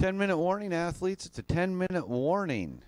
10-minute warning, athletes. It's a 10-minute warning.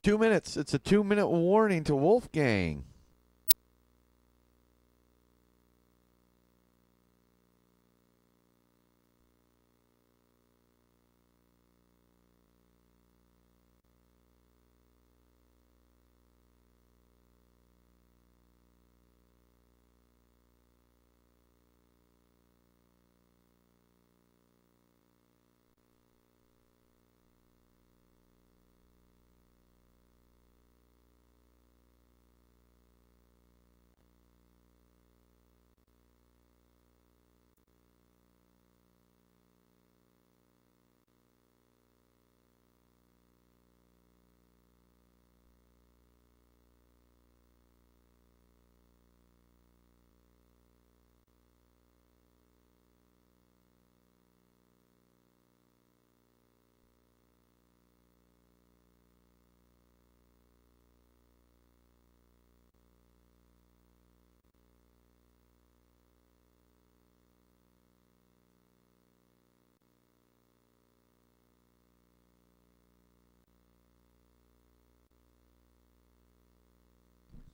2 minutes. It's a 2-minute warning to Wolfgang.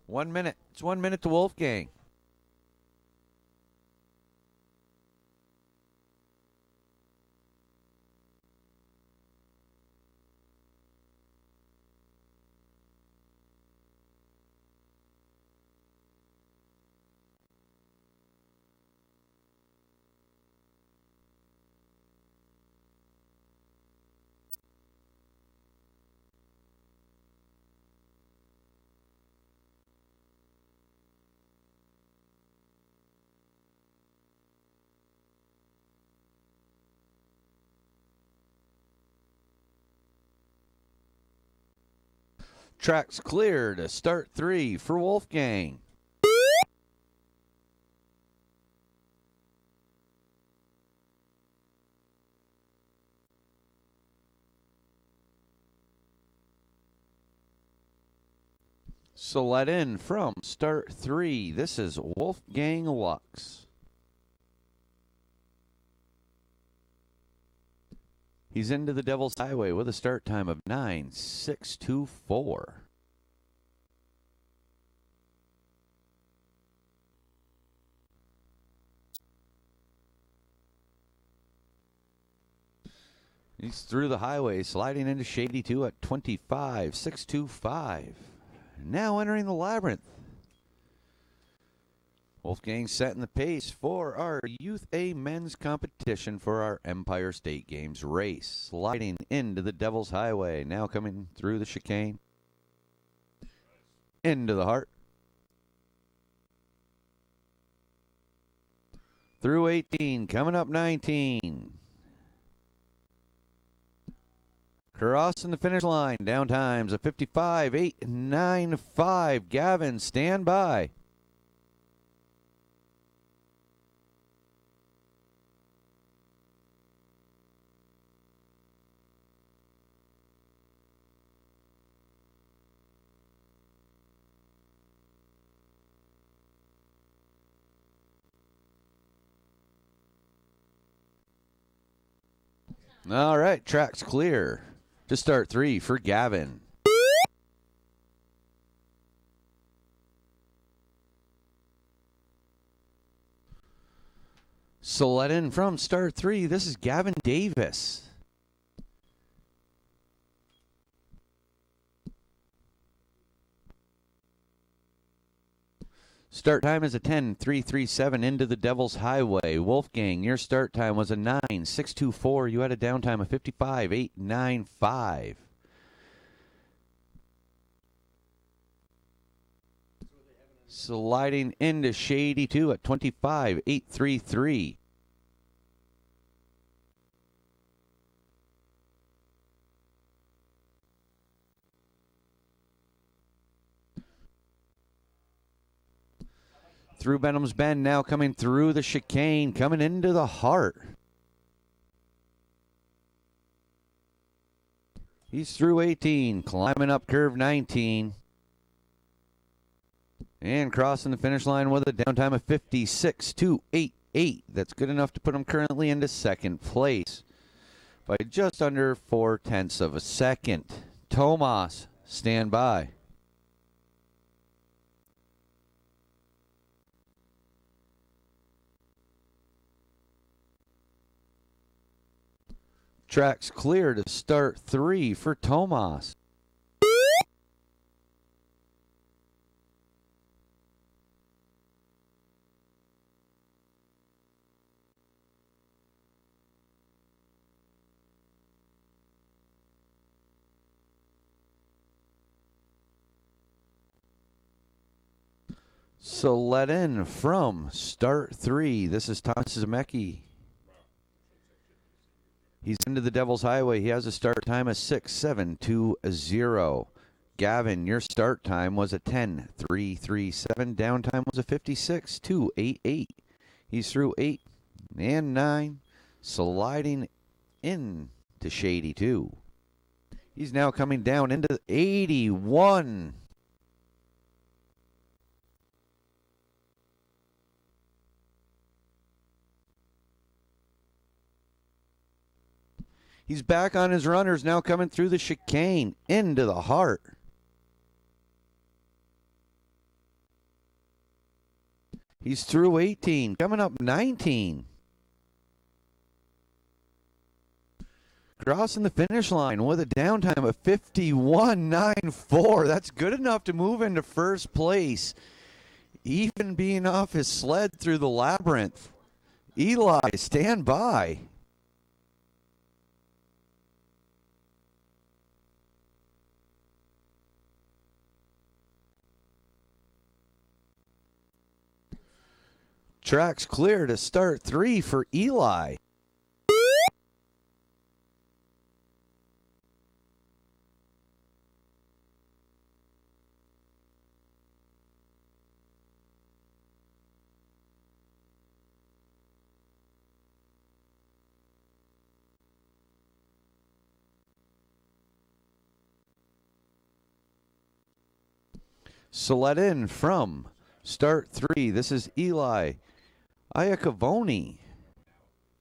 One minute. It's 1 minute to Wolfgang. Track's clear to start 3 for Wolfgang. So let in from start 3. This is Wolfgang Lux. He's into the Devil's Highway with a start time of 9:624. He's through the highway, sliding into Shady 2 at 25:625. Now entering the labyrinth. Wolfgang setting the pace for our Youth A men's competition for our Empire State Games race. Sliding into the Devil's Highway. Now coming through the chicane. Into the heart. Through 18. Coming up 19. Crossing the finish line. Down times of 55:895. Gavin, stand by. All right, track's clear to start 3 for Gavin. So let in from start 3. This is Gavin Davis. Start time is a 10:337 into the Devil's Highway. Wolfgang, your start time was a 9:624. You had a downtime of 55:895. Sliding into Shady 2 at 25:833. Through Benham's Bend, now coming through the chicane, coming into the heart. He's through 18, climbing up curve 19. And crossing the finish line with a downtime of 56:288. That's good enough to put him currently into second place by just under 0.4 of a second. Tomas stand by. Track's clear to start 3 for Tomas. So let in from start 3. This is Thomas Zemecki. He's into the Devil's Highway. He has a start time of 6:7:20. Gavin, your start time was a 10:3:37. Downtime was a 56:288. He's through 8 and 9, sliding in to Shady 2. He's now coming down into 81. He's back on his runners, now coming through the chicane into the heart. He's through 18, coming up 19. Crossing the finish line with a downtime of 51.94. That's good enough to move into first place, even being off his sled through the labyrinth. Eli, stand by. Track's clear to start 3 for Eli. So let in from start 3. This is Eli Iacovoni.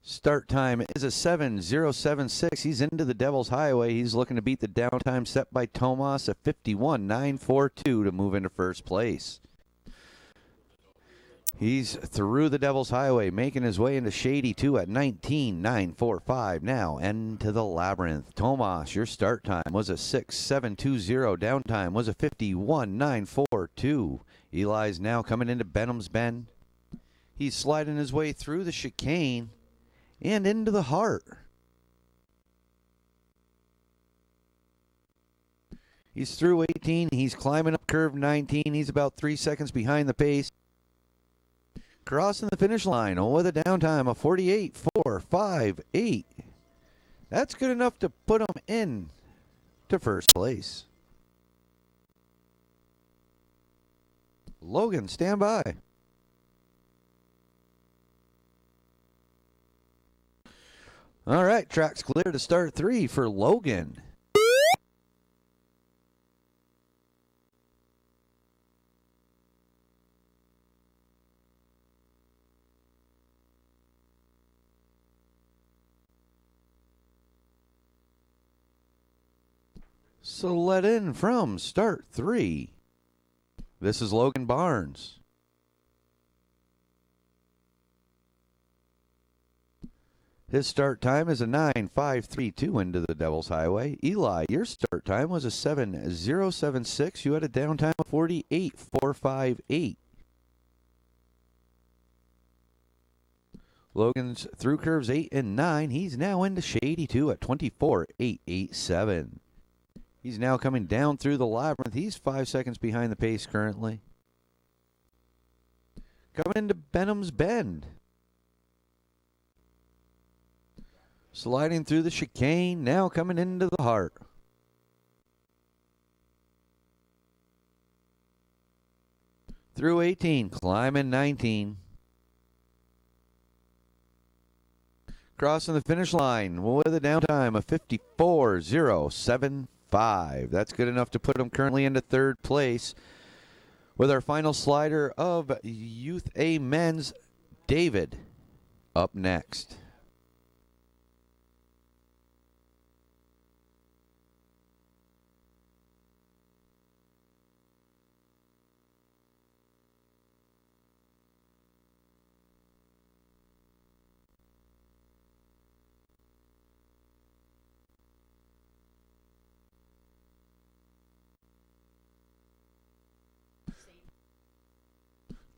Start time is a 7:076. He's into the Devil's Highway. He's looking to beat the downtime set by Tomas at 51.942 to move into first place. He's through the Devil's Highway, making his way into Shady 2 at 19.945. Now into the Labyrinth. Tomas, your start time was a 6:720. Downtime was a 51.942. Eli's now coming into Benham's Bend. He's sliding his way through the chicane and into the heart. He's through 18. He's climbing up curve 19. He's about 3 seconds behind the pace. Crossing the finish line with a downtime of 48.458. That's good enough to put him in to first place. Logan, stand by. All right, track's clear to start 3 for Logan. So let in from start 3. This is Logan Barnes. His start time is a 9:532 into the Devil's Highway. Eli, your start time was a 7:076. You had a downtime of 48.458. Logan's through curves 8 and 9. He's now into Shady 2 at 24.887. He's now coming down through the labyrinth. He's 5 seconds behind the pace currently. Coming into Benham's Bend. Sliding through the chicane, now coming into the heart. Through 18, climbing 19. Crossing the finish line with a downtime of 54.075. That's good enough to put him currently into third place. With our final slider of Youth A Men's, David up next.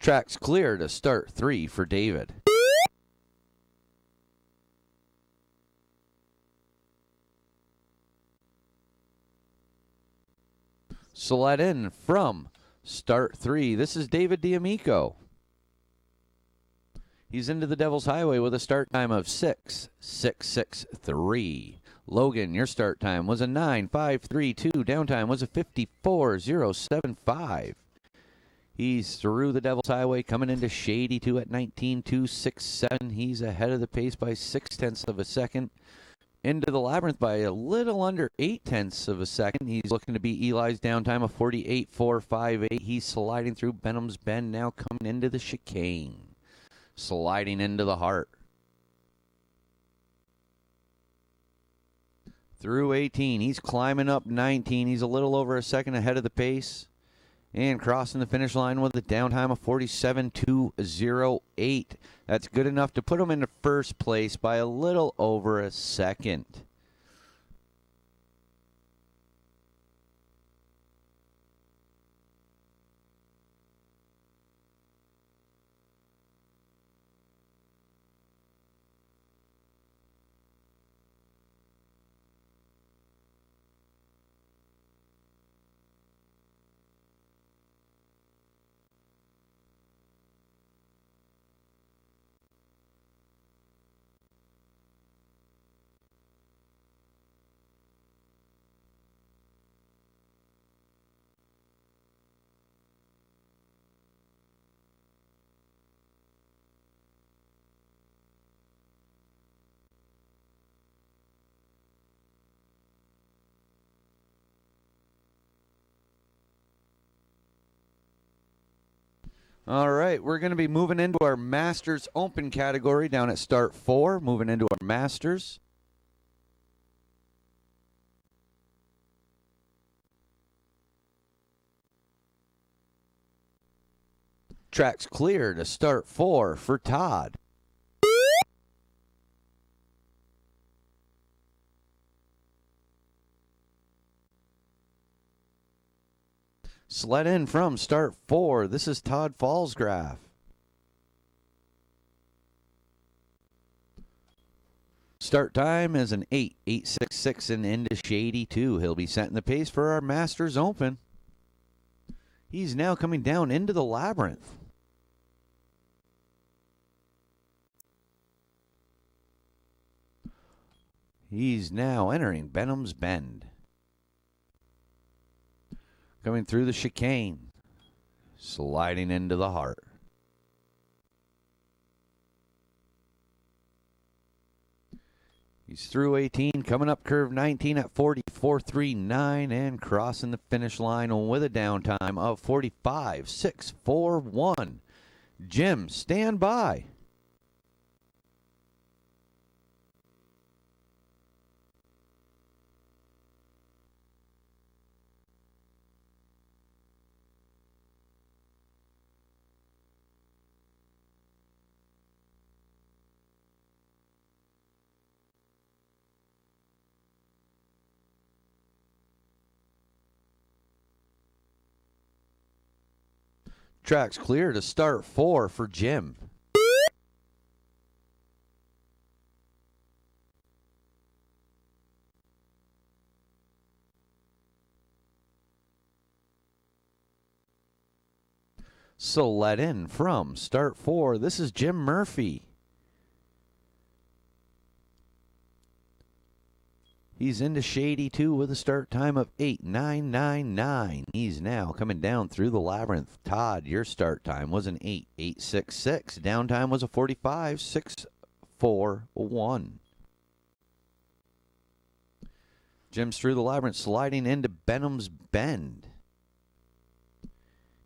Track's clear to start 3 for David. Sled in from start 3. This is David D'Amico. He's into the Devil's Highway with a start time of 6:6:63. Logan, your start time was a 9:5:32. Downtime was a 54:075. He's through the Devil's Highway, coming into Shady 2 at 19:267. He's ahead of the pace by 0.6 of a second. Into the Labyrinth by a little under 0.8 of a second. He's looking to beat Eli's downtime of 48:458. He's sliding through Benham's Bend, now coming into the chicane. Sliding into the heart. Through 18, he's climbing up 19. He's a little over a second ahead of the pace. And crossing the finish line with a downtime of 47:208. That's good enough to put him into first place by a little over a second. All right, we're going to be moving into our Masters Open category down at start 4. Moving into our Masters. Track's clear to start 4 for Todd. Sled in from start 4. This is Todd Fallsgraf. Start time is an 8:866 and into Shady 2. He'll be setting the pace for our Masters Open. He's now coming down into the Labyrinth. He's now entering Benham's Bend. Coming through the chicane, sliding into the heart. He's through 18, coming up curve 19 at 44:39 and crossing the finish line with a downtime of 45:641. Jim, stand by. Track's clear to start 4 for Jim. So let in from start 4. This is Jim Murphy. He's into Shady 2 with a start time of 8:999. He's now coming down through the Labyrinth. Todd, your start time was an 8:866. Downtime was a 45:641. Jim's through the Labyrinth, sliding into Benham's Bend.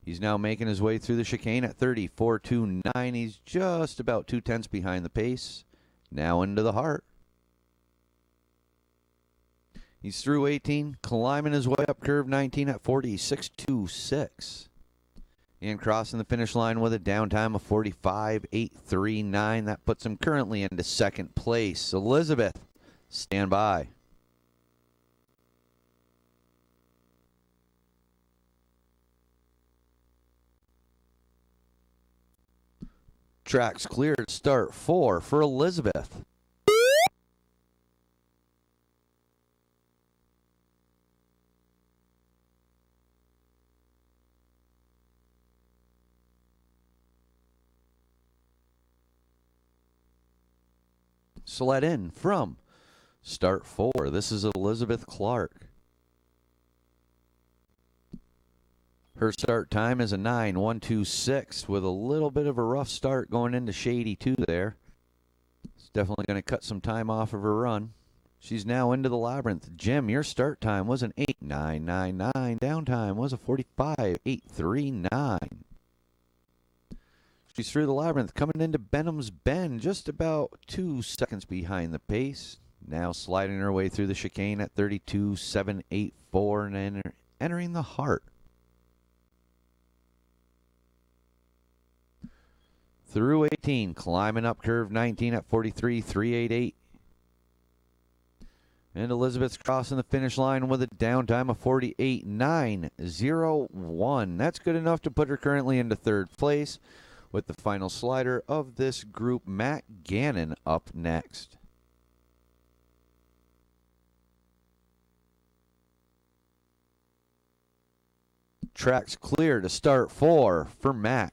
He's now making his way through the chicane at 34:29. He's just about 0.2 behind the pace. Now into the heart. He's through 18, climbing his way up curve 19 at 46:26. And crossing the finish line with a downtime of 45:839. That puts him currently into second place. Elizabeth, stand by. Track's cleared. Start 4 for Elizabeth. Sled in from start 4. This is Elizabeth Clark. Her start time is a 9:126 with a little bit of a rough start going into Shady 2 there. It's definitely going to cut some time off of her run. She's now into the labyrinth. Jim, your start time was an 8:999. Down time was a 45:839. She's through the labyrinth, coming into Benham's Bend, just about 2 seconds behind the pace. Now sliding her way through the chicane at 32.784 and entering the heart. Through 18, climbing up curve 19 at 43.388. And Elizabeth's crossing the finish line with a downtime of 48.901. That's good enough to put her currently into third place, with the final slider of this group, Matt Gannon, up next. Track's clear to start 4 for Matt.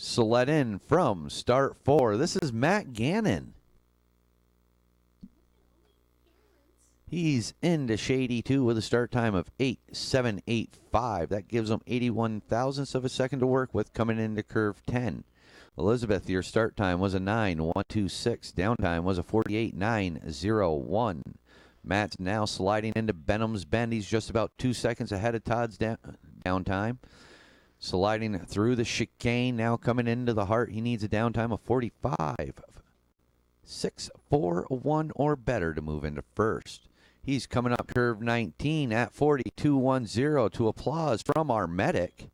Sled in from start 4. This is Matt Gannon. He's into Shady 2 with a start time of 8:785. That gives him 81 thousandths of a second to work with coming into curve 10. Elizabeth, your start time was a 9:126. Down time was a 48.901. Matt's now sliding into Benham's Bend. He's just about 2 seconds ahead of Todd's down time. Sliding through the chicane, now coming into the heart. He needs a downtime of 45.641 or better to move into first. He's coming up curve 19 at 42.10 to applause from our medic.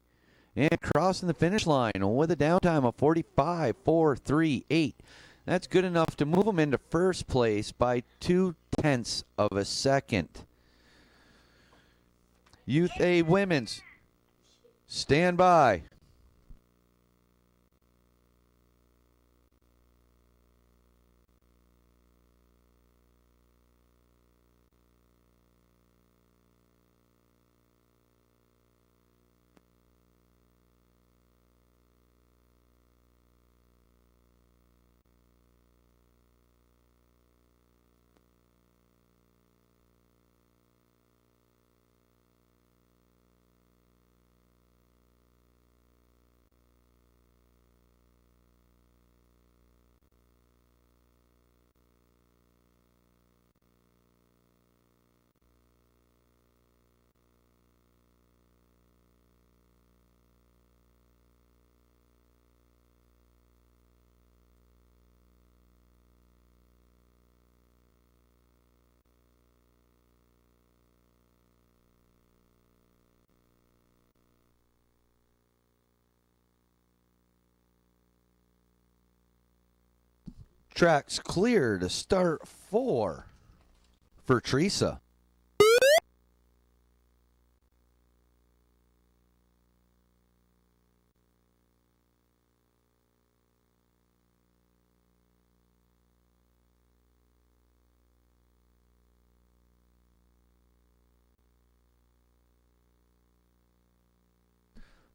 And crossing the finish line with a downtime of 45.438. That's good enough to move him into first place by 0.2 of a second. Youth A Women's. Stand by. Track's clear to start 4 for Teresa.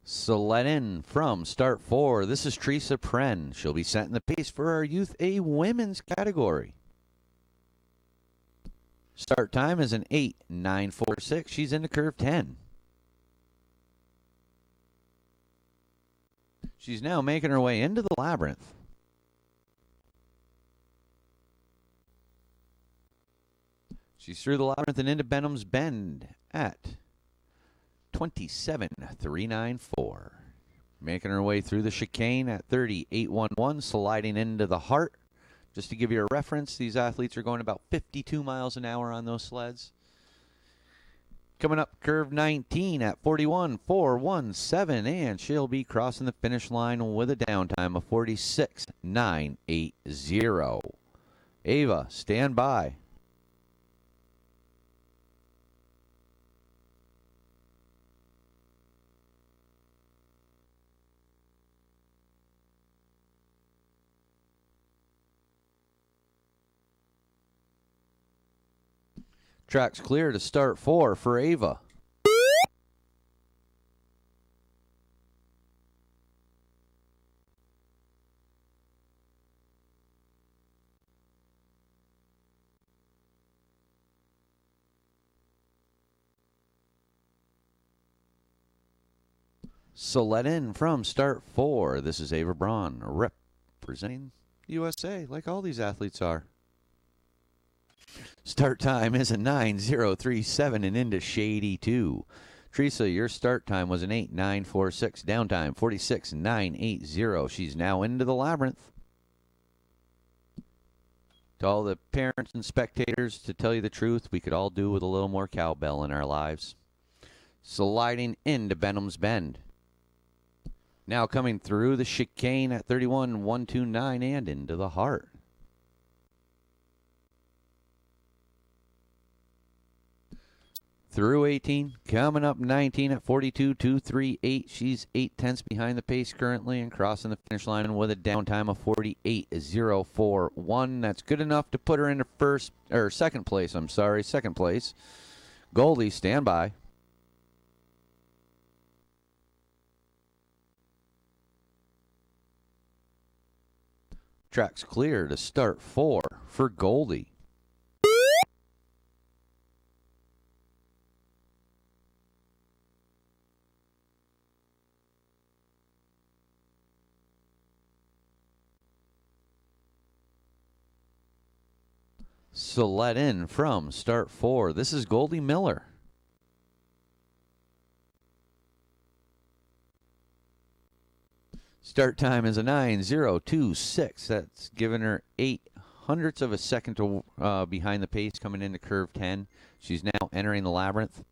Sled in from start 4. This is Teresa Pren. She'll be setting the pace for our Youth A Women's category. Start time is an 8:946. She's into curve 10. She's now making her way into the labyrinth. She's through the labyrinth and into Benham's Bend at 27.394. Making her way through the chicane at 30.811, sliding into the heart. Just to give you a reference, these athletes are going about 52 miles an hour on those sleds. Coming up curve 19 at 41.417, and she'll be crossing the finish line with a downtime of 46.980. Ava, stand by. Track's clear to start 4 for Ava. So let in from start 4. This is Ava Braun representing USA like all these athletes are. Start time is a 9:037 and into shady 2. Teresa, your start time was an 8:946. Downtime 46.980. She's now into the labyrinth. To all the parents and spectators, to tell you the truth, we could all do with a little more cowbell in our lives. Sliding into Benham's Bend. Now coming through the chicane at 31.129 and into the heart. Through 18, coming up 19 at 42.238. She's 0.8 behind the pace currently and crossing the finish line with a downtime of 48.041. That's good enough to put her into second place. Second place. Goldie, stand by. Track's clear to start 4 for Goldie. So let in from start 4. This is Goldie Miller. Start time is a 9:026. That's given her 0.08 of a second to, behind the pace coming into curve 10. She's now entering the labyrinth.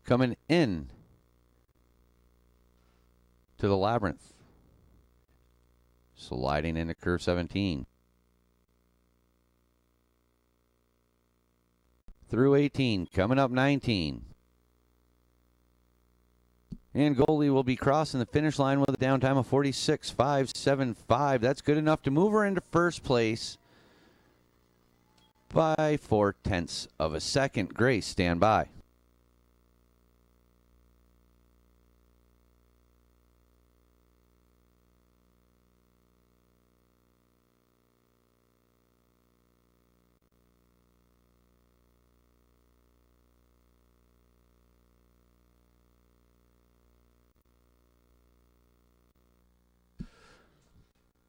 Coming in to the labyrinth. Sliding into curve 17. Through 18, coming up 19. And Goldie will be crossing the finish line with a downtime of 46.575. That's good enough to move her into first place by 0.4 of a second. Grace, stand by.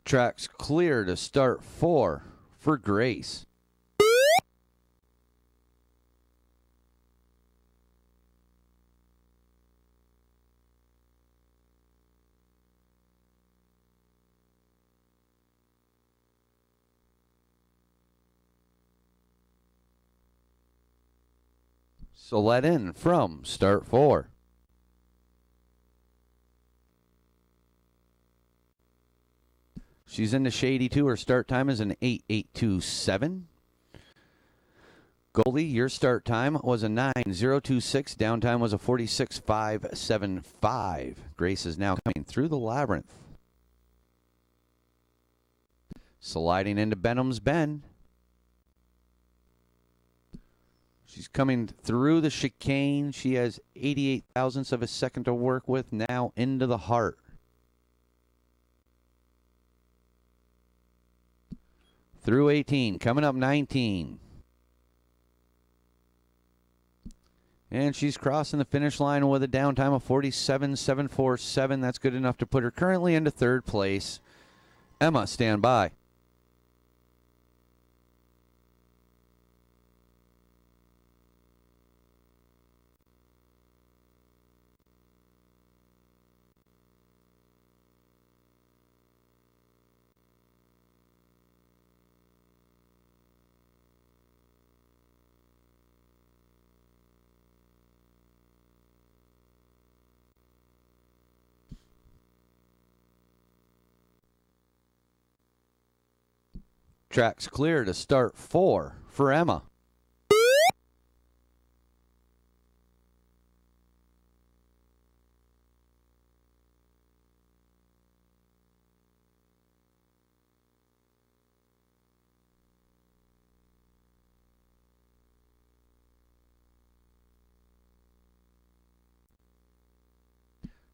Track's clear to start 4 for Grace. So let in from start 4. She's into shady 2. Her start time is an 8:827. Goldie, your start time was a 9:026. Downtime was a 46.575. Grace is now coming through the labyrinth. Sliding into Benham's Bend. She's coming through the chicane. She has 88 thousandths of a second to work with, now into the heart. Through 18, coming up 19. And she's crossing the finish line with a downtime of 47.747. That's good enough to put her currently into third place. Emma, stand by. Track's clear to start 4 for Emma.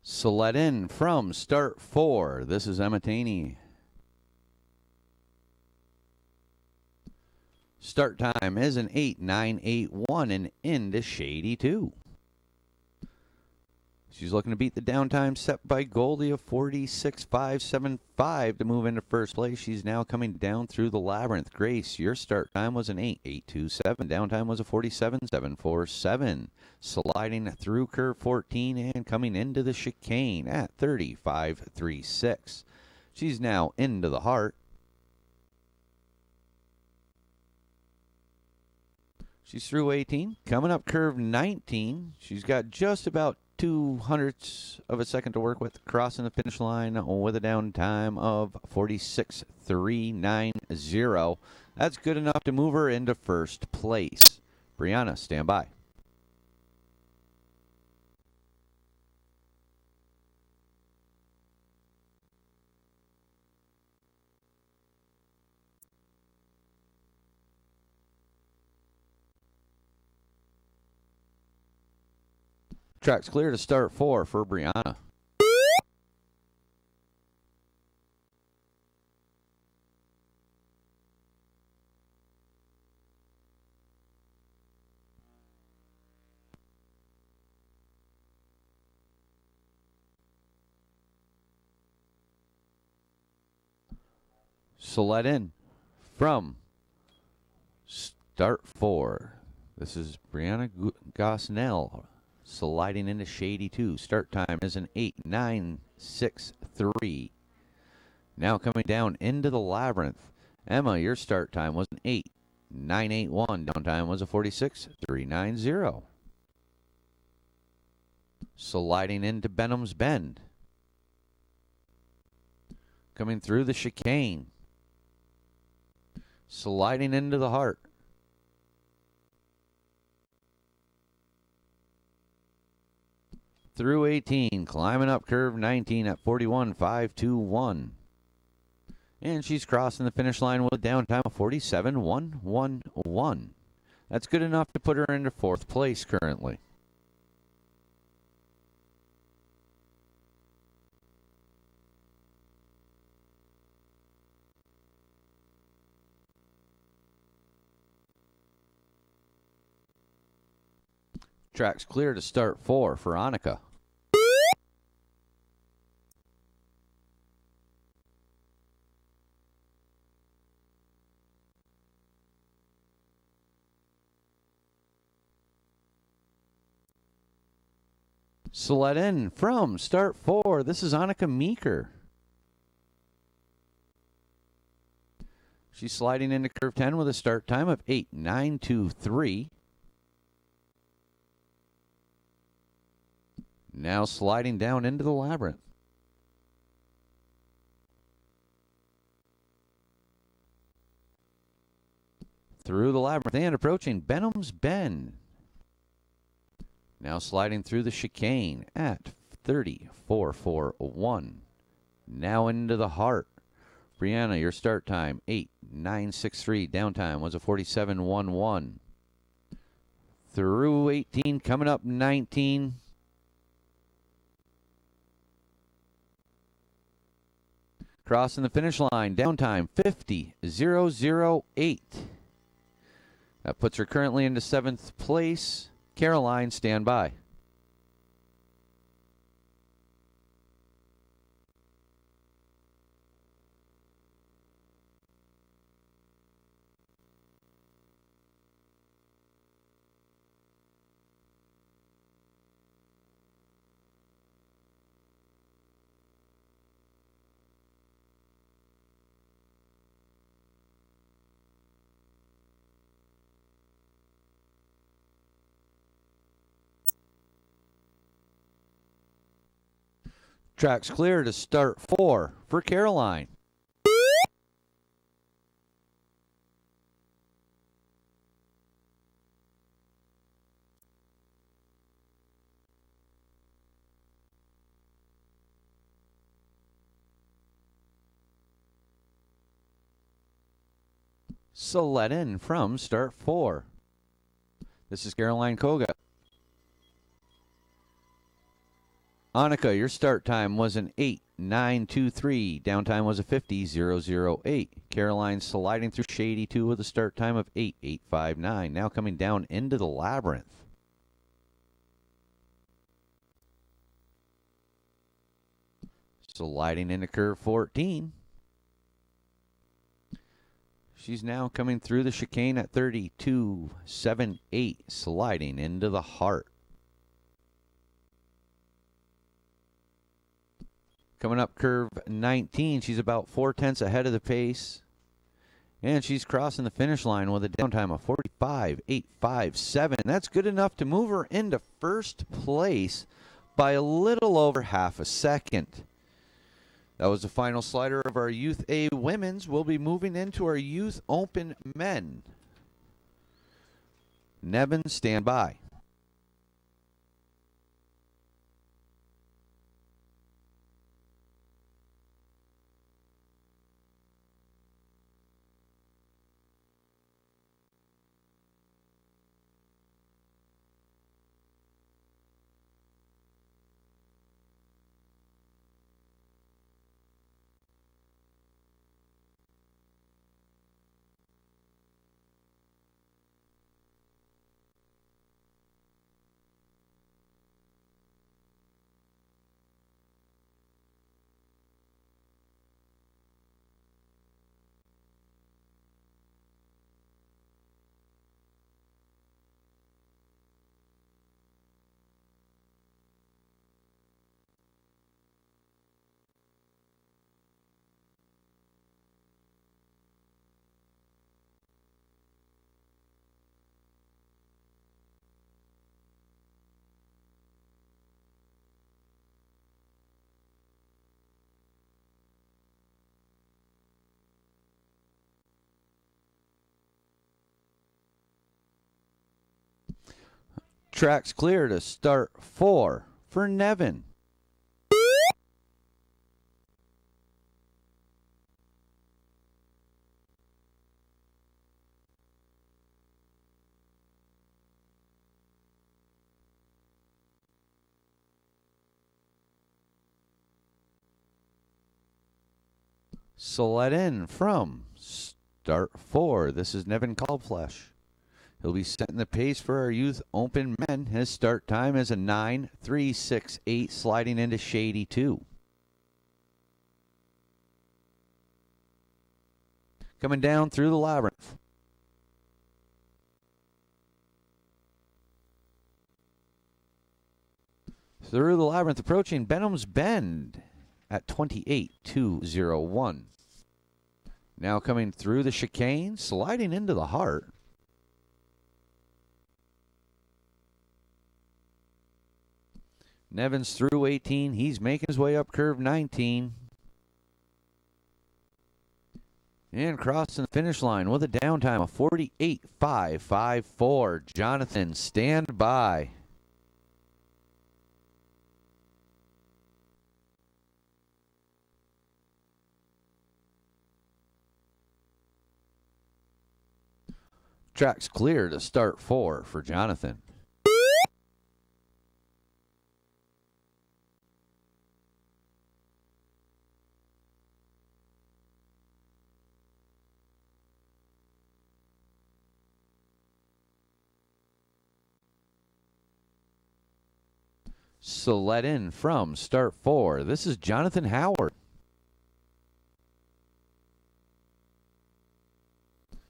So let in from start 4. This is Emma Taney. Start time is an 8:981 and into Shady 2. She's looking to beat the downtime set by Gordy of 46.575 to move into first place. She's now coming down through the labyrinth. Grace, your start time was an 8:827. Downtime was a 47.747. Sliding through curve 14 and coming into the chicane at 35.36. She's now into the heart. She's through 18. Coming up curve 19. She's got just about 0.02 of a second to work with, crossing the finish line with a downtime of 46.390. That's good enough to move her into first place. Brianna, stand by. Track's clear to start 4 for Brianna. So let in from start 4. This is Brianna Gosnell. Sliding into Shady 2. Start time is an 8:963. Now coming down into the labyrinth. Emma, your start time was an 8:981. Downtime was a 46.390. Sliding into Benham's Bend. Coming through the chicane. Sliding into the heart. Through 18, climbing up curve 19 at 41.521. And she's crossing the finish line with a downtime of 47.111. That's good enough to put her into fourth place currently. Track's clear to start 4 for Annika. So let in from start 4. This is Annika Meeker. She's sliding into curve 10 with a start time of 8:923. Now sliding down into the labyrinth. Through the labyrinth and approaching Benham's Bend. Now sliding through the chicane at 34.401. Now into the heart. Brianna, your start time, 8:963. Downtime was a 47.11. Through 18, coming up 19. Crossing the finish line, downtime 50.008. That puts her currently into 7th place. Caroline, stand by. Track's clear to start 4 for Caroline. So let in from start 4. This is Caroline Koga. Annika, your start time was an 8:9:23. Downtime was a 50:008. Caroline sliding through Shady 2 with a start time of 8:859. Now coming down into the labyrinth. Sliding into curve 14. She's now coming through the chicane at 32.78, sliding into the heart. Coming up curve 19, she's about 4/10 ahead of the pace. And she's crossing the finish line with a downtime of 45.857. That's good enough to move her into first place by a little over half a second. That was the final slider of our Youth A Women's. We'll be moving into our Youth Open Men. Nevin, stand by. Track's clear to start 4 for Nevin. So let in from start 4. This is Nevin Kalbflesh. He'll be setting the pace for our Youth Open Men. His start time is a 9:368, sliding into Shady 2. Coming down through the labyrinth. Through the labyrinth, approaching Benham's Bend at 28.201. Now coming through the chicane, sliding into the heart. Nevin's through 18. He's making his way up curve 19. And crossing the finish line with a downtime of 48.554. Jonathan, stand by. Track's clear to start 4 for Jonathan. So let in from start 4. This is Jonathan Howard.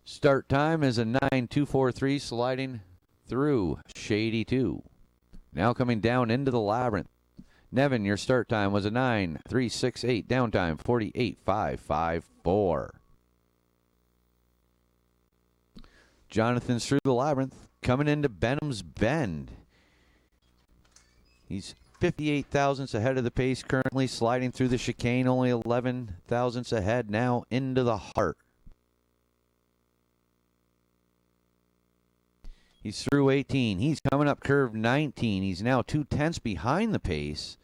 Start time is a 9:243, sliding through Shady 2. Now coming down into the labyrinth. Nevin, your start time was a 9:368, downtime 48.554. Jonathan's through the labyrinth, coming into Benham's Bend. He's 58 thousandths ahead of the pace currently, sliding through the chicane, only 11 thousandths ahead, now into the heart. He's through 18. He's coming up curve 19. He's now 2/10 behind the pace.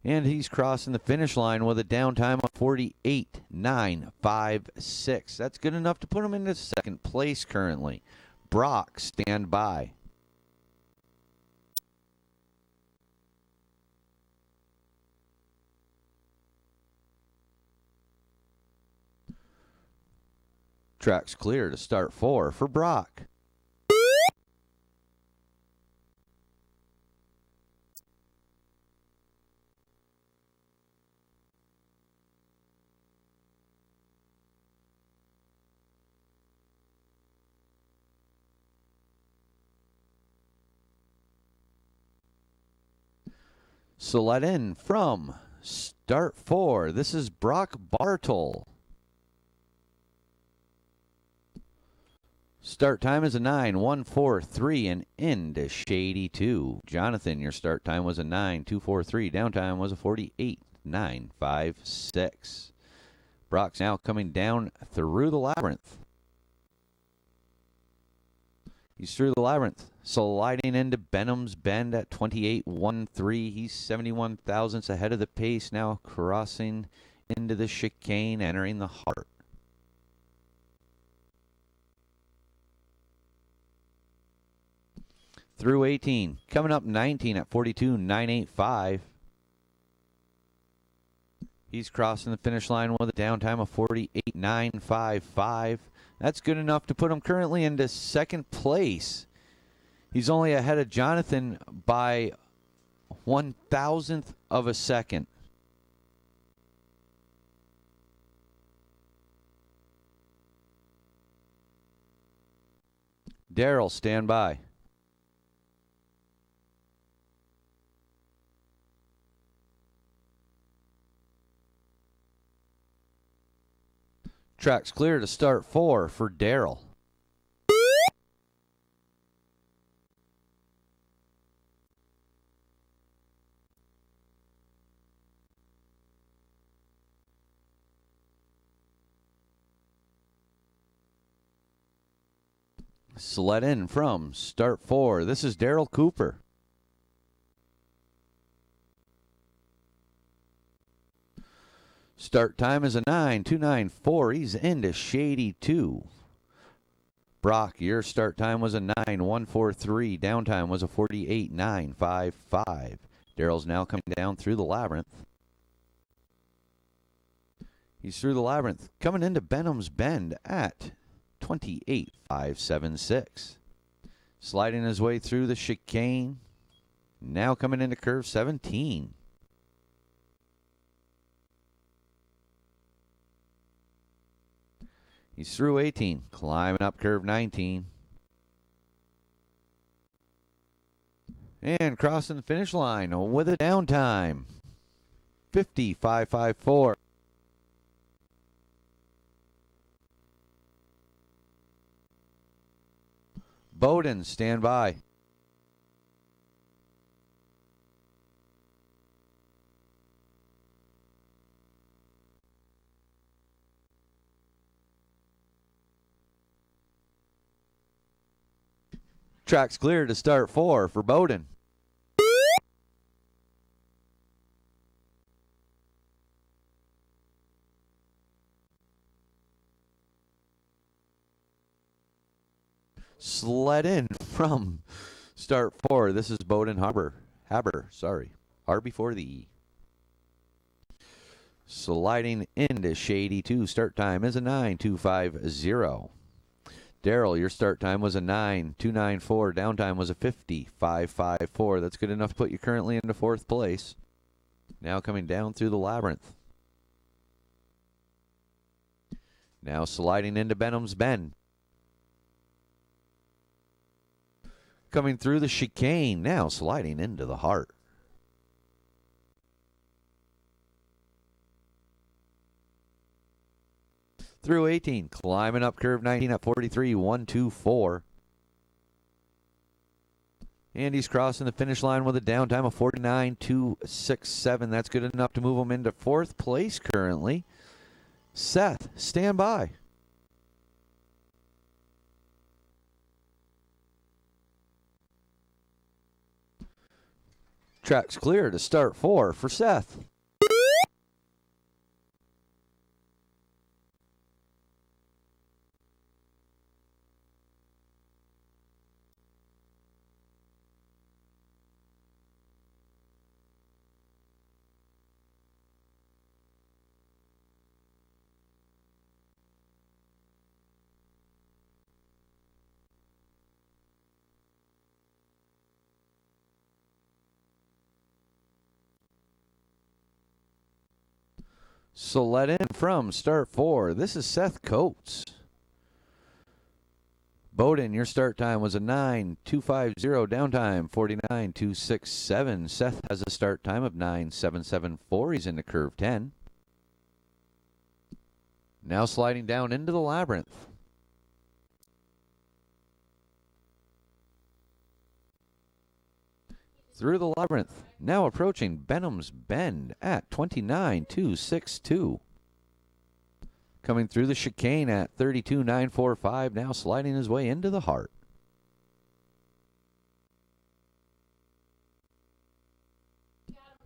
And he's crossing the finish line with a downtime of 48.956. That's good enough to put him into second place currently. Brock, stand by. Track's clear to start 4 for Brock. So let in from start 4. This is Brock Bartle. Start time is a 9.143 and into shady 2. Jonathan, your start time was a 9.243. Downtime was a 48.956. Brock's now coming down through the labyrinth. He's through the labyrinth, sliding into Benham's Bend at 28.13. He's 71 thousandths ahead of the pace, now crossing into the chicane, entering the heart. Through 18, coming up 19 at 42.985. He's crossing the finish line with a downtime of 48.955. That's good enough to put him currently into second place. He's only ahead of Jonathan by 1,000th of a second. Daryl, stand by. Track's clear to start 4 for Daryl. Sled in from start 4. This is Daryl Cooper. Start time is a 9.294. He's into shady 2. Brock, your start time was a 9.143. Downtime was a 48.955. Daryl's now coming down through the labyrinth. He's through the labyrinth, coming into Benham's Bend at 28.576. Sliding his way through the chicane. Now coming into curve 17. He's through 18, climbing up curve 19. And crossing the finish line with a downtime. 50.554. Bowden, stand by. Track's clear to start 4 for Bowden. Sled in from start 4. This is Bowden Haber, sorry. R before the E. Sliding into shady 2. Start time is a 9.250. Daryl, your start time was a 9.294. Downtime was a 50.554. That's good enough to put you currently into 4th place. Now coming down through the labyrinth. Now sliding into Benham's Bend. Coming through the chicane. Now sliding into the heart. Through 18, climbing up curve 19 at 43.124. And he's crossing the finish line with a downtime of 49.267. That's good enough to move him into 4th place currently. Seth, stand by. Track's clear to start 4 for Seth. So let in from start 4. This is Seth Coates. Bowden, your start time was a 9.250. Downtime 49.267. Seth has a start time of 9.774. He's into curve 10. Now sliding down into the labyrinth. Through the labyrinth, now approaching Benham's Bend at 29.262. Coming through the chicane at 32.945, now sliding his way into the heart.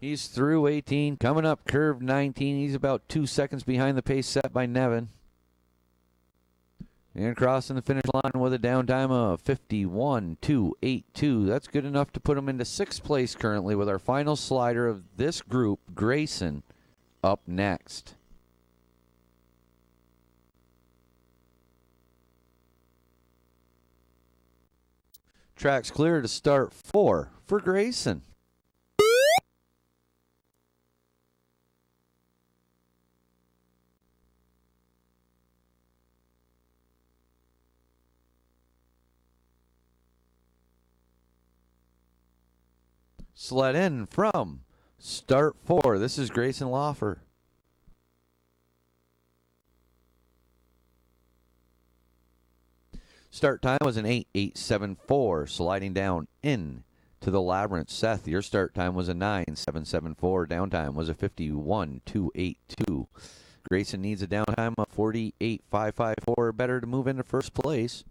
He's through 18, coming up curve 19. He's about 2 seconds behind the pace set by Nevin. And crossing the finish line with a downtime of 51.282. That's good enough to put him into 6th place currently with our final slider of this group, Grayson, up next. Track's clear to start 4 for Grayson. Sled in from start 4. This is Grayson Lawfer. Start time was an 8.874. Sliding down in to the labyrinth. Seth, your start time was a 9.774. Downtime was a 51.282. Grayson needs a downtime of 48.554 better to move into first place.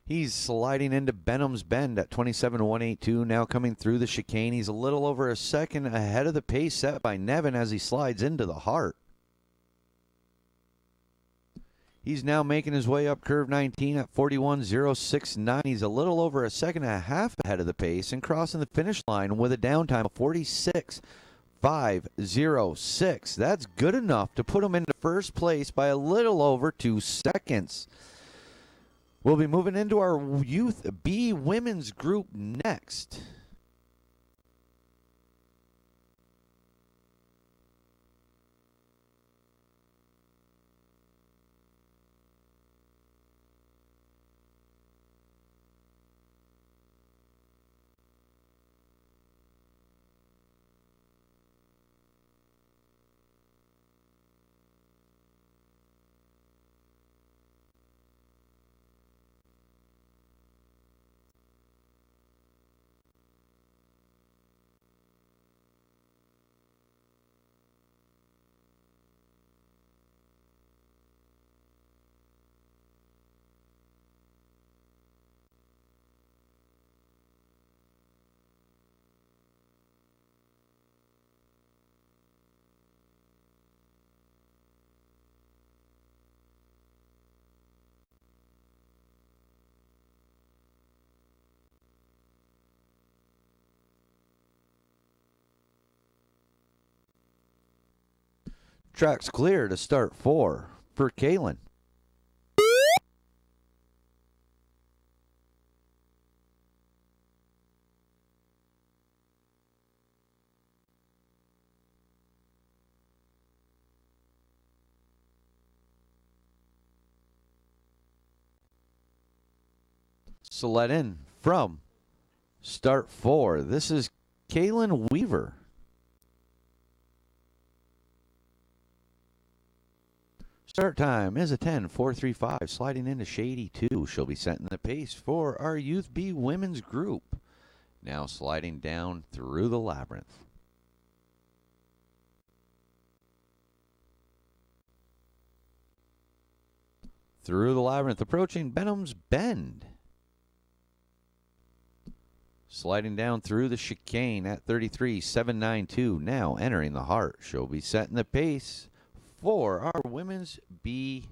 He's sliding into Benham's Bend at 27.182. Now coming through the chicane. He's a little over a second ahead of the pace set by Nevin as he slides into the heart. He's now making his way up curve 19 at 41.069. He's a little over a second and a half ahead of the pace and crossing the finish line with a downtime of 46.506. That's good enough to put him into first place by a little over 2 seconds. We'll be moving into our Youth B Women's group next. Track's clear to start 4 for Kalen. So let in from start 4. This is Kalen Weaver. Start time is a 10.435, sliding into Shady 2. She'll be setting the pace for our Youth B Women's group. Now sliding down through the labyrinth. Through the labyrinth, approaching Benham's Bend. Sliding down through the chicane at 33.792. Now entering the heart. She'll be setting the pace for our women's B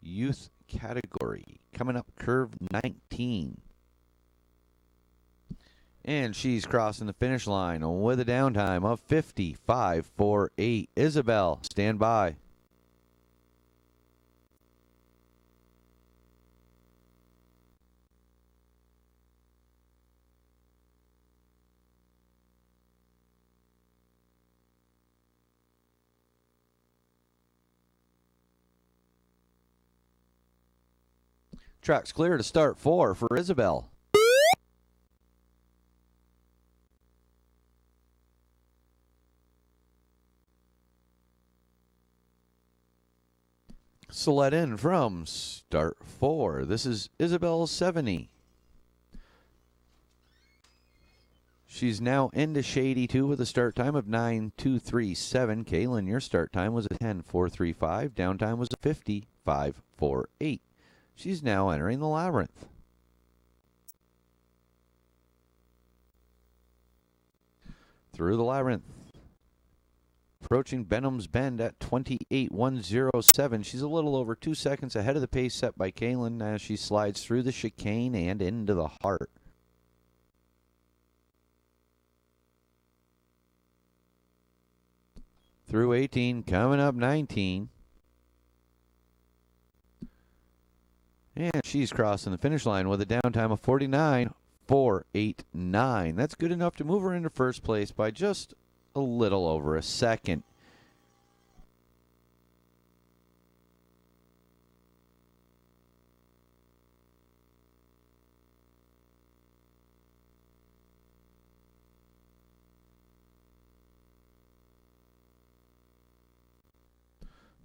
youth category. Coming up curve 19. And she's crossing the finish line with a downtime of 55.48. Isabel, stand by. Track's clear to start 4 for Isabel. So let in from start 4. This is Isabel 70. She's now into Shady 2 with a start time of 9.237. Kaylin, your start time was a 10.435. Downtime was a 55.48. She's now entering the labyrinth. Through the labyrinth. Approaching Benham's Bend at 28.107. She's a little over 2 seconds ahead of the pace set by Kaylin as she slides through the chicane and into the heart. Through 18, coming up 19. And she's crossing the finish line with a downtime of 49.489. That's good enough to move her into first place by just a little over a second.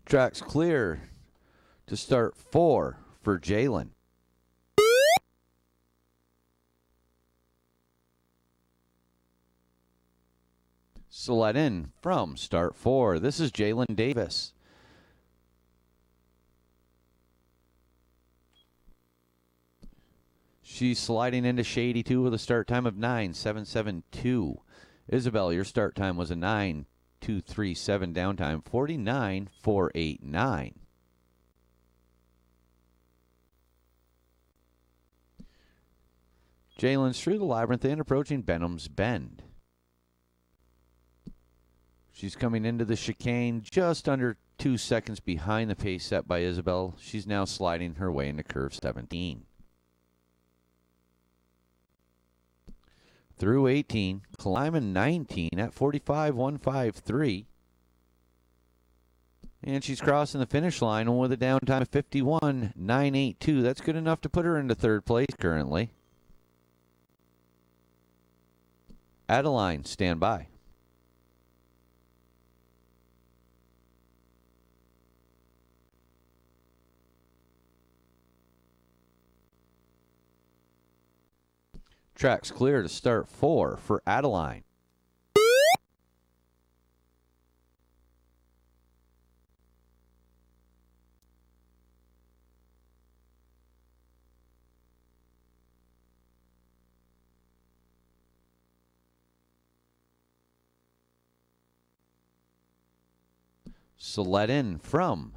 Track's clear to start 4 for Jalen. So let in from start 4. This is Jalen Davis. She's sliding into Shady 2 with a start time of 9.772. Isabel, your start time was a 9.237. Downtime 49.489. Jalen's through the labyrinth and approaching Benham's Bend. She's coming into the chicane just under 2 seconds behind the pace set by Isabel. She's now sliding her way into curve 17. Through 18, climbing 19 at 45.153. And she's crossing the finish line with a downtime of 51.982. That's good enough to put her into third place currently. Adeline, stand by. Track's clear to start 4 for Adeline. So let in from start 4. This is Jalen Davis. She's sliding into Shady 2 with a start time of 9.772. Isabel, your start time was a 9.237. Downtime was a 55.48. She's now entering the labyrinth. Through 18, coming up 19. And she's crossing the finish line with a downtime of 51.982. That's good enough to put her into third place currently. Adeline, stand by. So let in from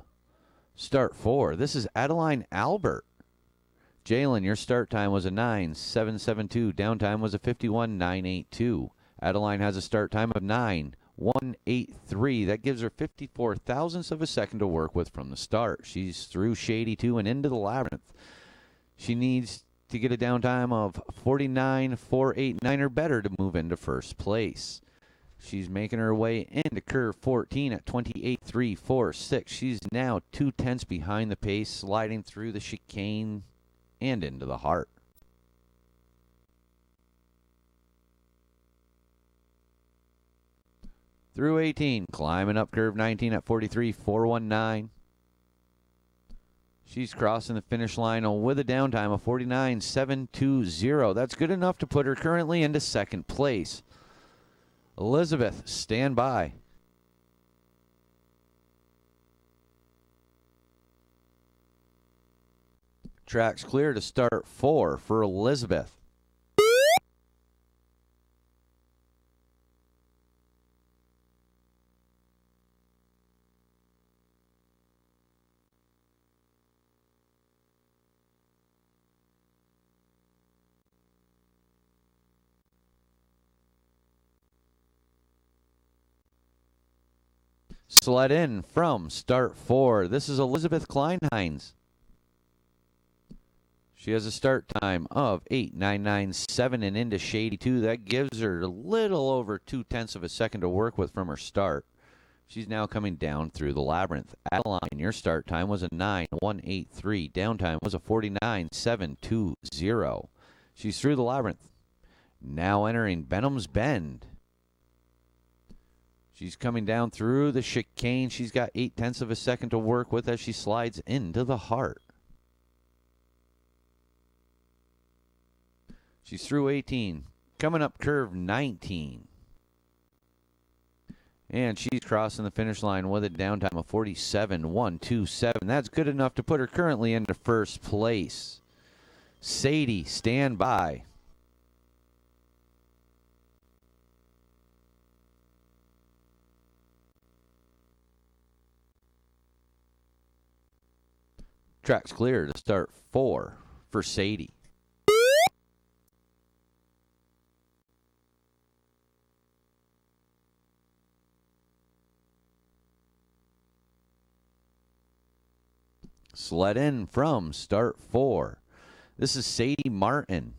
start 4. This is Adeline Albert. Jalen, your start time was a 9.772. Downtime was a 51.982. Adeline has a start time of 9.183. That gives her 54 thousandths of a second to work with from the start. She's through Shady 2 and into the labyrinth. She needs to get a downtime of 49.489 or better to move into first place. She's making her way into curve 14 at 28.346. She's now 0.2 behind the pace, sliding through the chicane and into the heart. Through 18, climbing up curve 19 at 43.419. She's crossing the finish line with a downtime of 49.720. That's good enough to put her currently into second place. Elizabeth, stand by. Track's clear to start 4 for Elizabeth. Sled in from start 4. This is Elizabeth Kleinheinz. She has a start time of 8:997 and into Shady 2. That gives her a little over 0.2 of a second to work with from her start. She's now coming down through the labyrinth. Adeline, your start time was a 9:183. Downtime was a 49:720. She's through the labyrinth. Now entering Benham's Bend. She's coming down through the chicane. She's got 0.8 of a second to work with as she slides into the heart. She's through 18. Coming up curve 19. And she's crossing the finish line with a downtime of 47:127. That's good enough to put her currently into first place. Sadie, stand by. Track's clear to start 4 for Sadie. Sled in from start 4. This is Sadie Martin.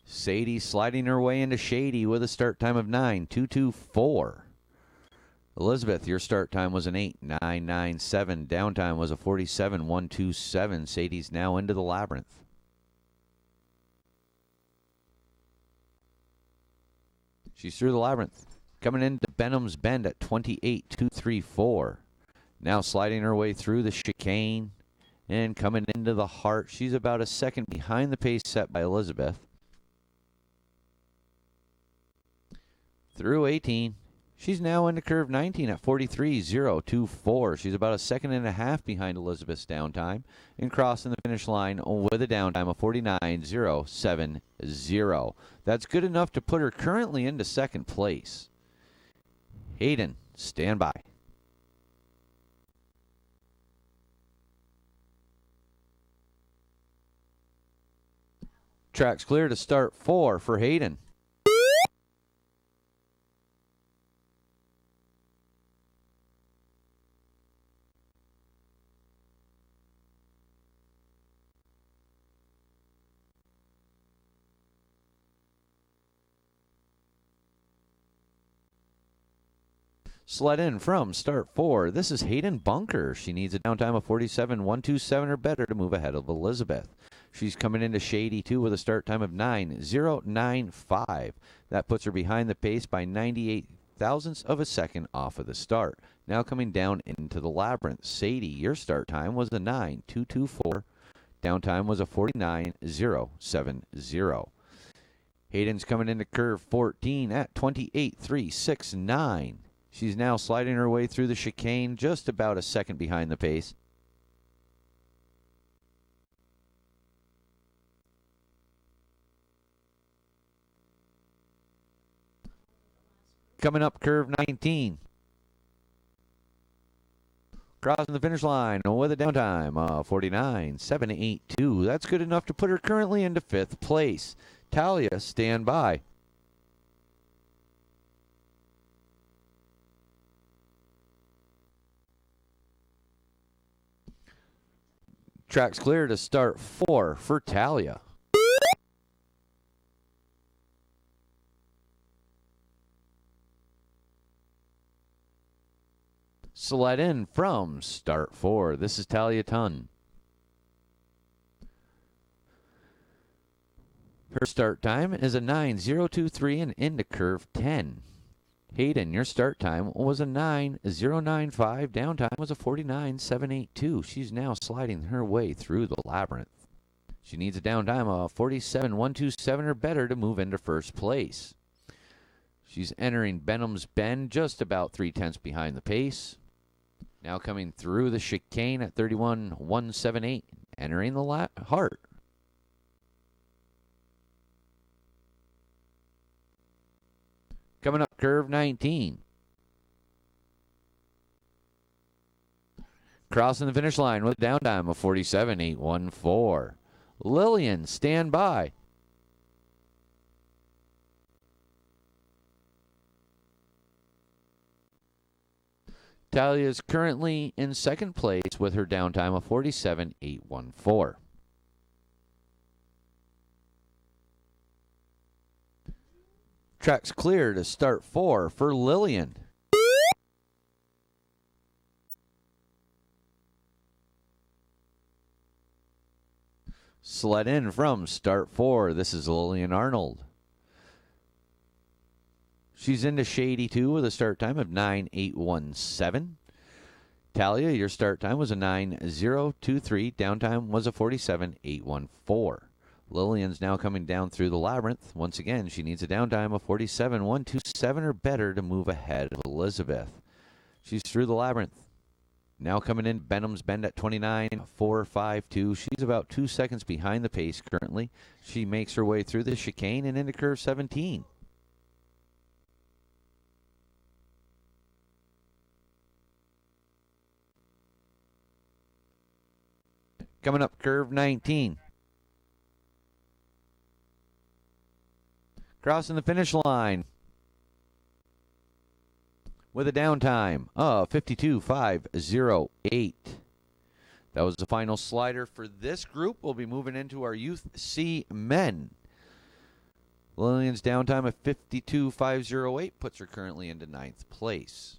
Sadie sliding her way into Shady with a start time of 9:224. Elizabeth, your start time was an 8:997. Downtime was a 47:127. Sadie's now into the labyrinth. She's through the labyrinth. Coming into Benham's Bend at 28:234. Now sliding her way through the chicane and coming into the heart. She's about a second behind the pace set by Elizabeth. Through 18. She's now into curve 19 at 43:024. She's about a second and a half behind Elizabeth's downtime and crossing the finish line with a downtime of 49:070. That's good enough to put her currently into second place. Hayden, stand by. Track's clear to start 4 for Hayden. Sled in from start 4. This is Hayden Bunker. She needs a downtime of 47:127 or better to move ahead of Elizabeth. She's coming into Shady 2 with a start time of 9:095. That puts her behind the pace by 98 thousandths of a second off of the start. Now coming down into the labyrinth. Sadie, your start time was a 9:224. Downtime was a 49:070. Hayden's coming into curve 14 at 28:369. She's now sliding her way through the chicane, just about a second behind the pace. Coming up curve 19. Crossing the finish line with a downtime of 49:782. That's good enough to put her currently into 5th place. Talia, stand by. Track's clear to start 4 for Talia. Sled in from start 4. This is Talia Tun. Her start time is a 9:023 and into curve 10. Hayden, your start time was a 9:095. Downtime was a 49:782. She's now sliding her way through the labyrinth. She needs a downtime of 47:127 or better to move into first place. She's entering Benham's Bend just about 0.3 behind the pace. Now coming through the chicane at 31:178, entering the heart. Coming up curve 19. Crossing the finish line with a downtime of 47:814. Lillian, stand by. Talia is currently in second place with her down time of 47.814. Track's clear to start 4 for Lillian. Sled in from start 4. This is Lillian Arnold. She's into Shady 2 with a start time of 9.817. Talia, your start time was a 9.023. Downtime was a 47.814. Lillian's now coming down through the labyrinth. Once again, she needs a downtime of 47.127 or better to move ahead of Elizabeth. She's through the labyrinth. Now coming in, Benham's Bend at 29.452. She's about 2 seconds behind the pace currently. She makes her way through the chicane and into curve 17. Coming up, curve 19. Crossing the finish line with a downtime of 52.508. That was the final slider for this group. We'll be moving into our Youth C men. Lillian's downtime of 52.508 puts her currently into 9th place.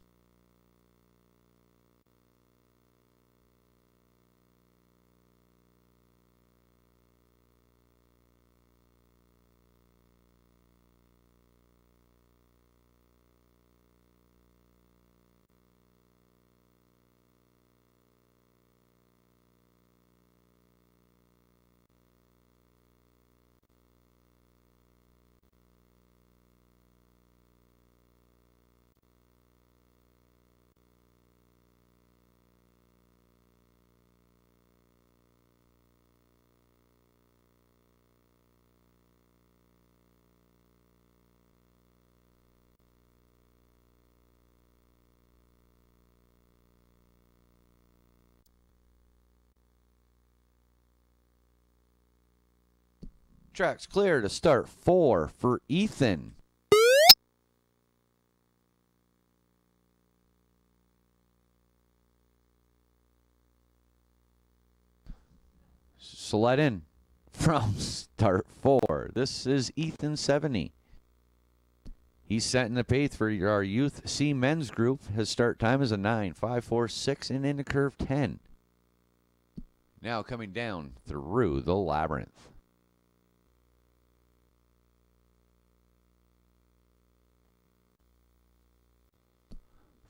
Track's clear to start 4 for Ethan. Sled in from start 4. This is Ethan 70. He's setting the pace for our Youth C men's group. His start time is a 9.546 and into curve 10. Now coming down through the labyrinth.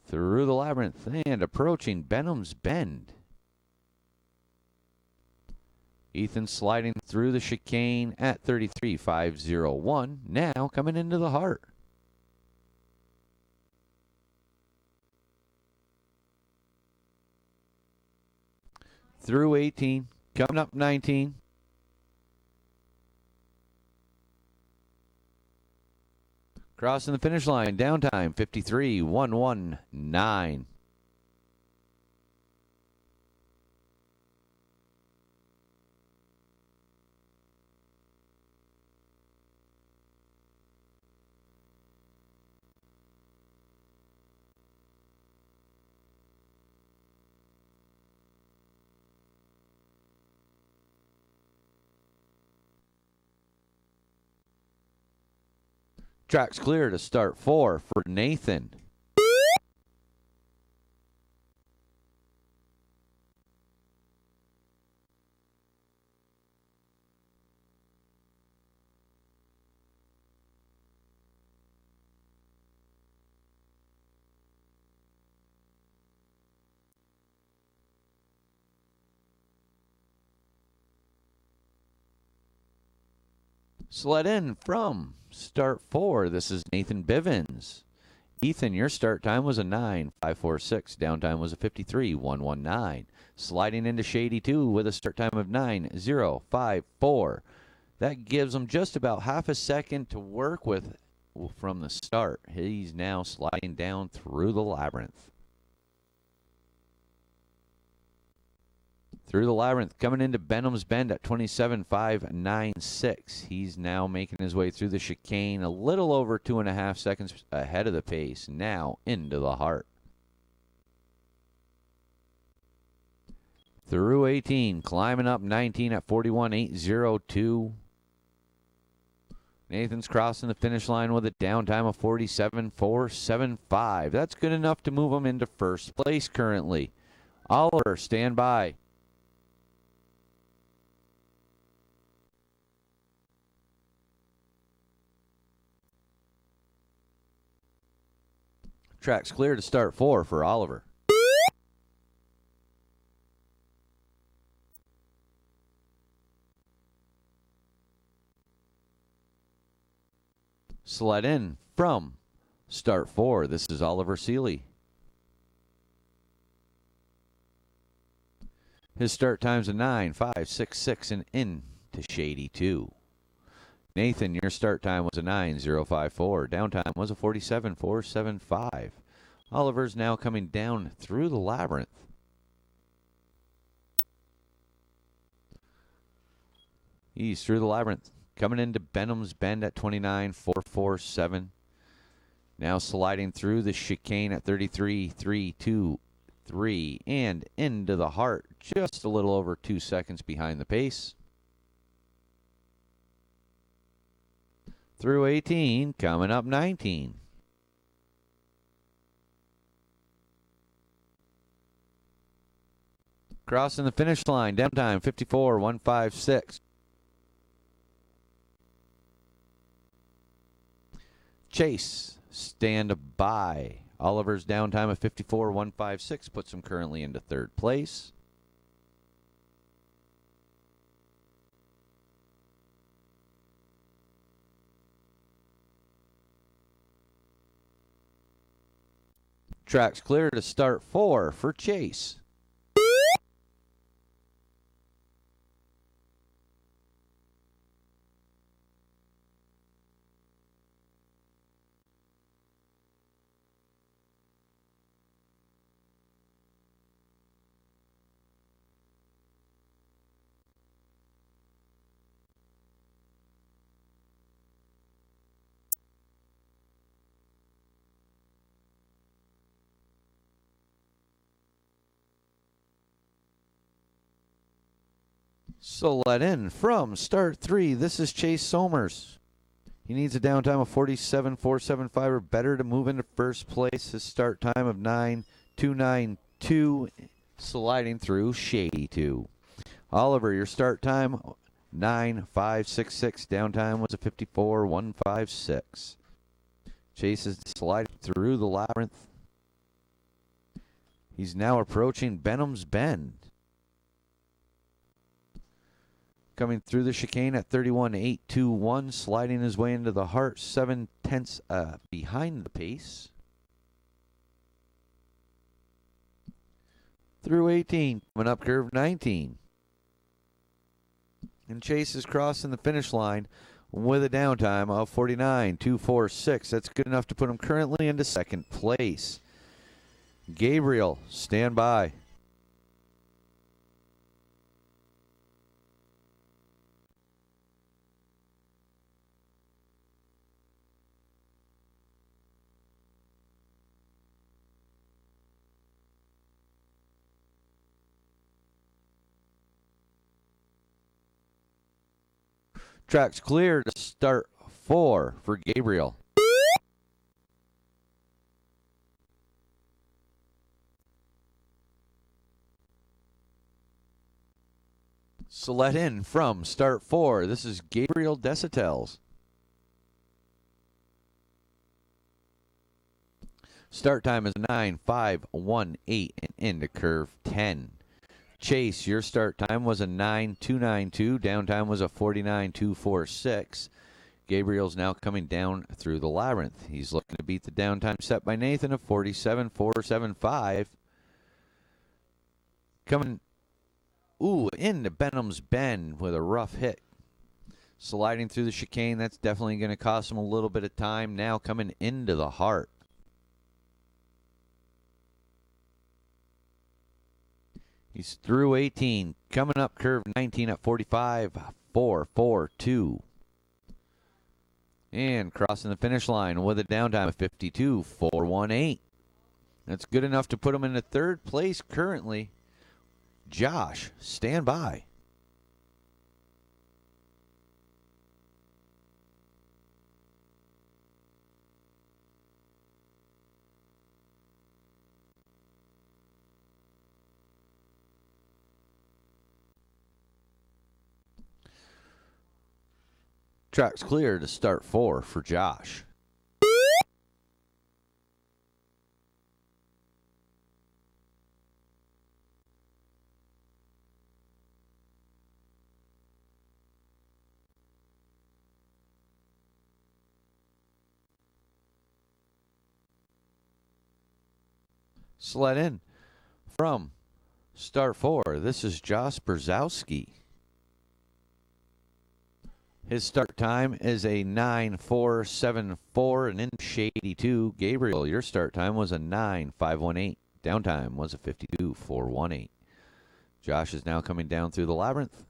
Through the labyrinth and approaching Benham's Bend. Ethan sliding through the chicane at 33.501. Now coming into the heart. Through 18. Coming up 19. Crossing the finish line, downtime 53.119. Track's clear to start 4 for Nathan. Sled in from start 4. This is Nathan Bivens. Ethan, your start time was a 9.546. Downtime was a 53.119. Sliding into Shady 2 with a start time of 9.054. That gives him just about half a second to work with from the start. He's now sliding down through the labyrinth. Through the labyrinth, coming into Benham's Bend at 27.596. He's now making his way through the chicane, a little over 2.5 seconds ahead of the pace. Now into the heart. Through 18, climbing up 19 at 41.802. Nathan's crossing the finish line with a downtime of 47.475. That's good enough to move him into first place currently. Oliver, stand by. Track's clear to start 4 for Oliver. Sled in from start 4. This is Oliver Seeley. His start time's a 9.566 and in to Shady 2. Nathan, your start time was a 9.054. Downtime was a 47.475. Oliver's now coming down through the labyrinth. He's through the labyrinth. Coming into Benham's Bend at 29.447. Now sliding through the chicane at 33.323 and into the heart, just a little over 2 seconds behind the pace. Through 18, coming up 19. Crossing the finish line, downtime 54.156. Chase, stand by. Oliver's downtime of 54.156 puts him currently into third place. Track's clear to start 4 for Chase. So let in from start 3. This is Chase Somers. He needs a downtime of 47.475 or better to move into first place. His start time of 9.292, sliding through Shady 2. Oliver, your start time 9.566. Downtime was a 54.156. Chase is sliding through the labyrinth. He's now approaching Benham's Bend. Coming through the chicane at 31.821, sliding his way into the heart, 7/10 behind the pace. Through 18, coming up curve 19. And Chase is crossing the finish line with a downtime of 49.246. That's good enough to put him currently into second place. Gabriel, stand by. Track's clear to start 4 for Gabriel. So let in from start 4. This is Gabriel Desitels. Start time is 9.518 and into curve 10. Chase, your start time was a 9.292. Downtime was a 49.246. Gabriel's now coming down through the labyrinth. He's looking to beat the downtime set by Nathan of 47.475. Coming, into Benham's Bend with a rough hit. Sliding through the chicane, that's definitely going to cost him a little bit of time. Now coming into the heart. He's through 18, coming up curve 19 at 45.442. And crossing the finish line with a downtime of 52.418. That's good enough to put him into third place currently. Josh, stand by. Track's clear to start 4 for Josh. Sled in from start 4. This is Josh Brzezowski. His start time is a 9.474, an inch 82. Gabriel, your start time was a 9.518. Downtime was a 52.418. Josh is now coming down through the labyrinth.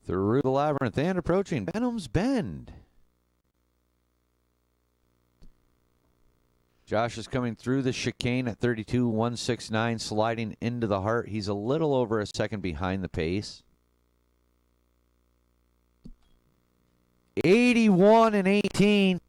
Through the labyrinth and approaching Benham's Bend. Josh is coming through the chicane at 32.169, sliding into the heart. He's a little over a second behind the pace. 81.18.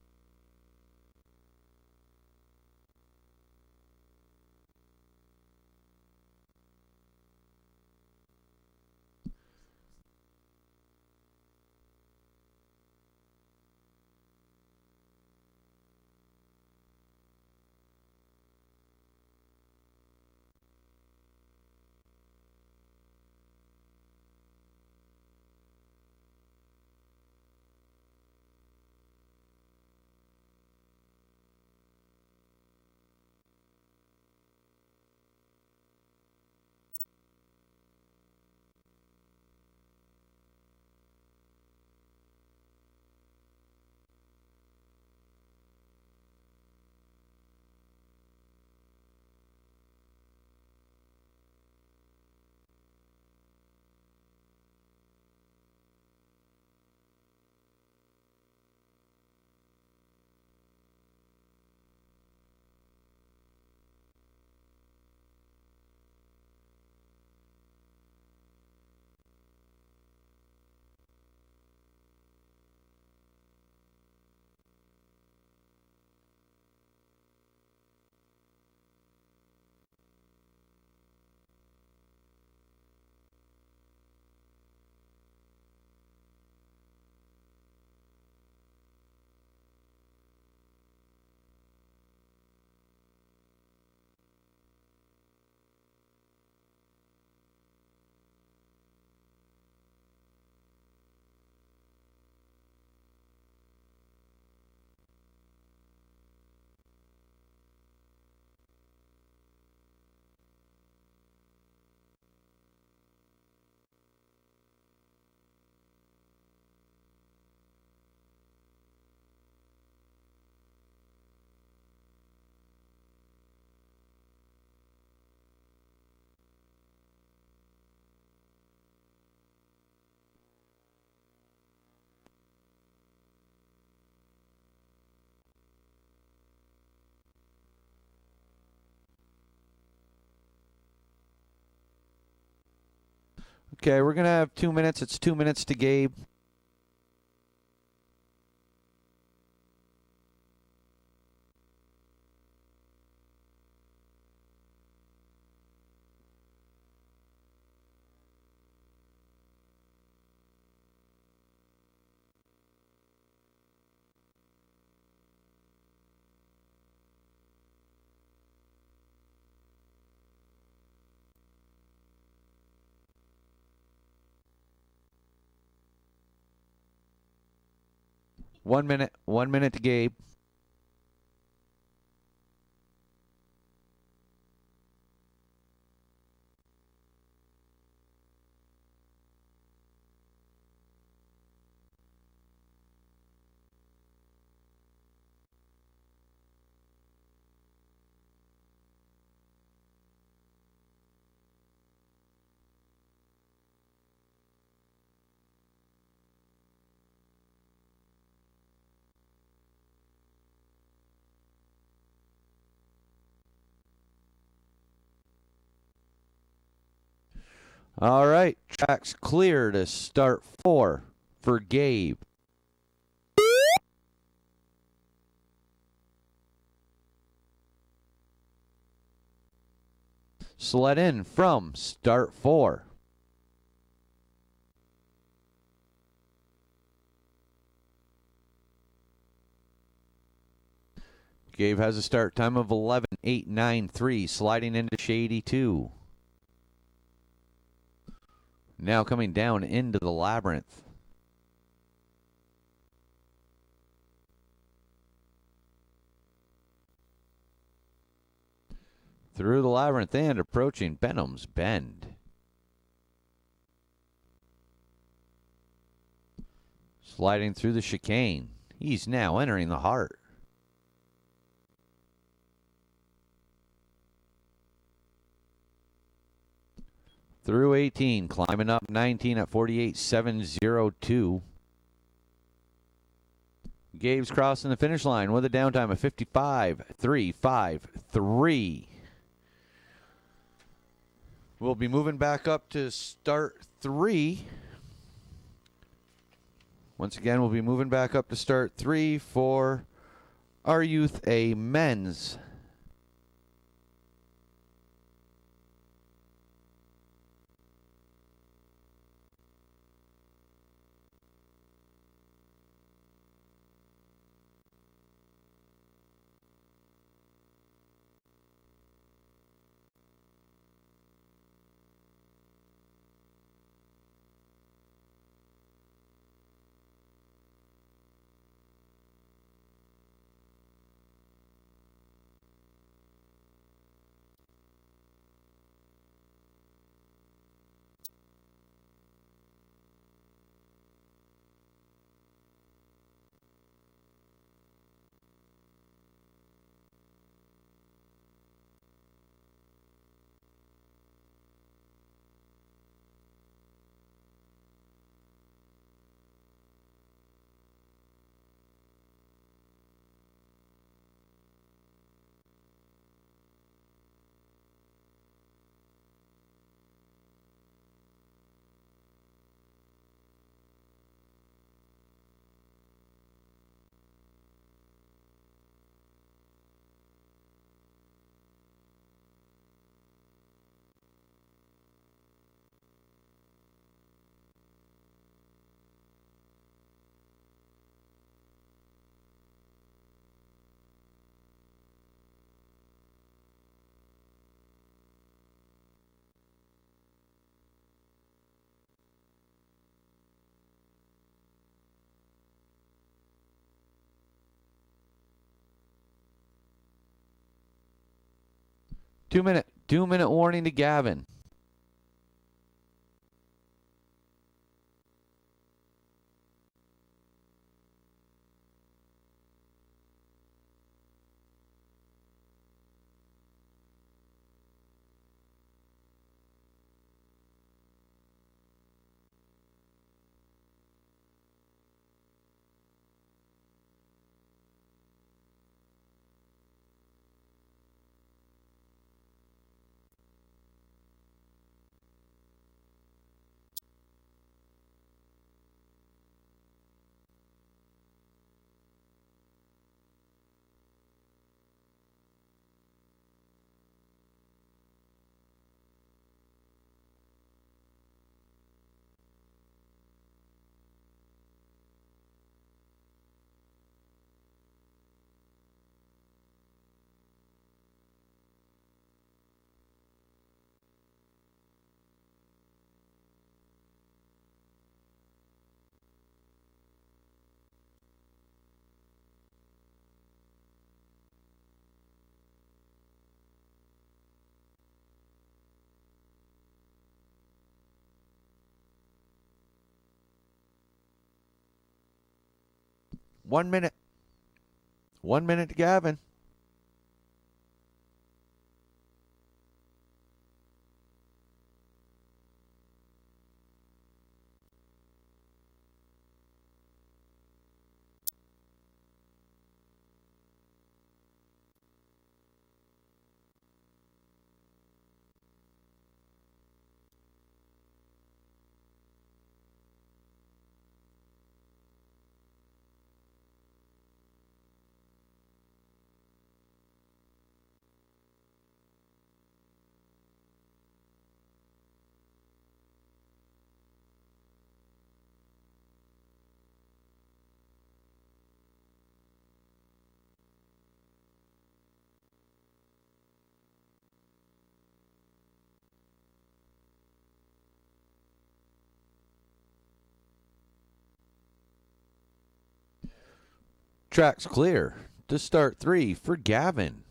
Okay, we're going to have 2 minutes. It's 2 minutes to Gabe. One minute to Gabe. All right, track's clear to start 4 for Gabe. Sled in from start 4. Gabe has a start time of 11:893, sliding into Shady 2. Now coming down into the labyrinth. Through the labyrinth and approaching Benham's Bend. Sliding through the chicane. He's now entering the heart. Through 18, climbing up 19 at 48.702. Gabe's crossing the finish line with a downtime of 55.353. We'll be moving back up to start 3. Once again, we'll be moving back up to start 3 for our Youth A men's. Two minute warning to Gavin. One minute. 1 minute to Gavin. Track's clear to start 3 for Gavin.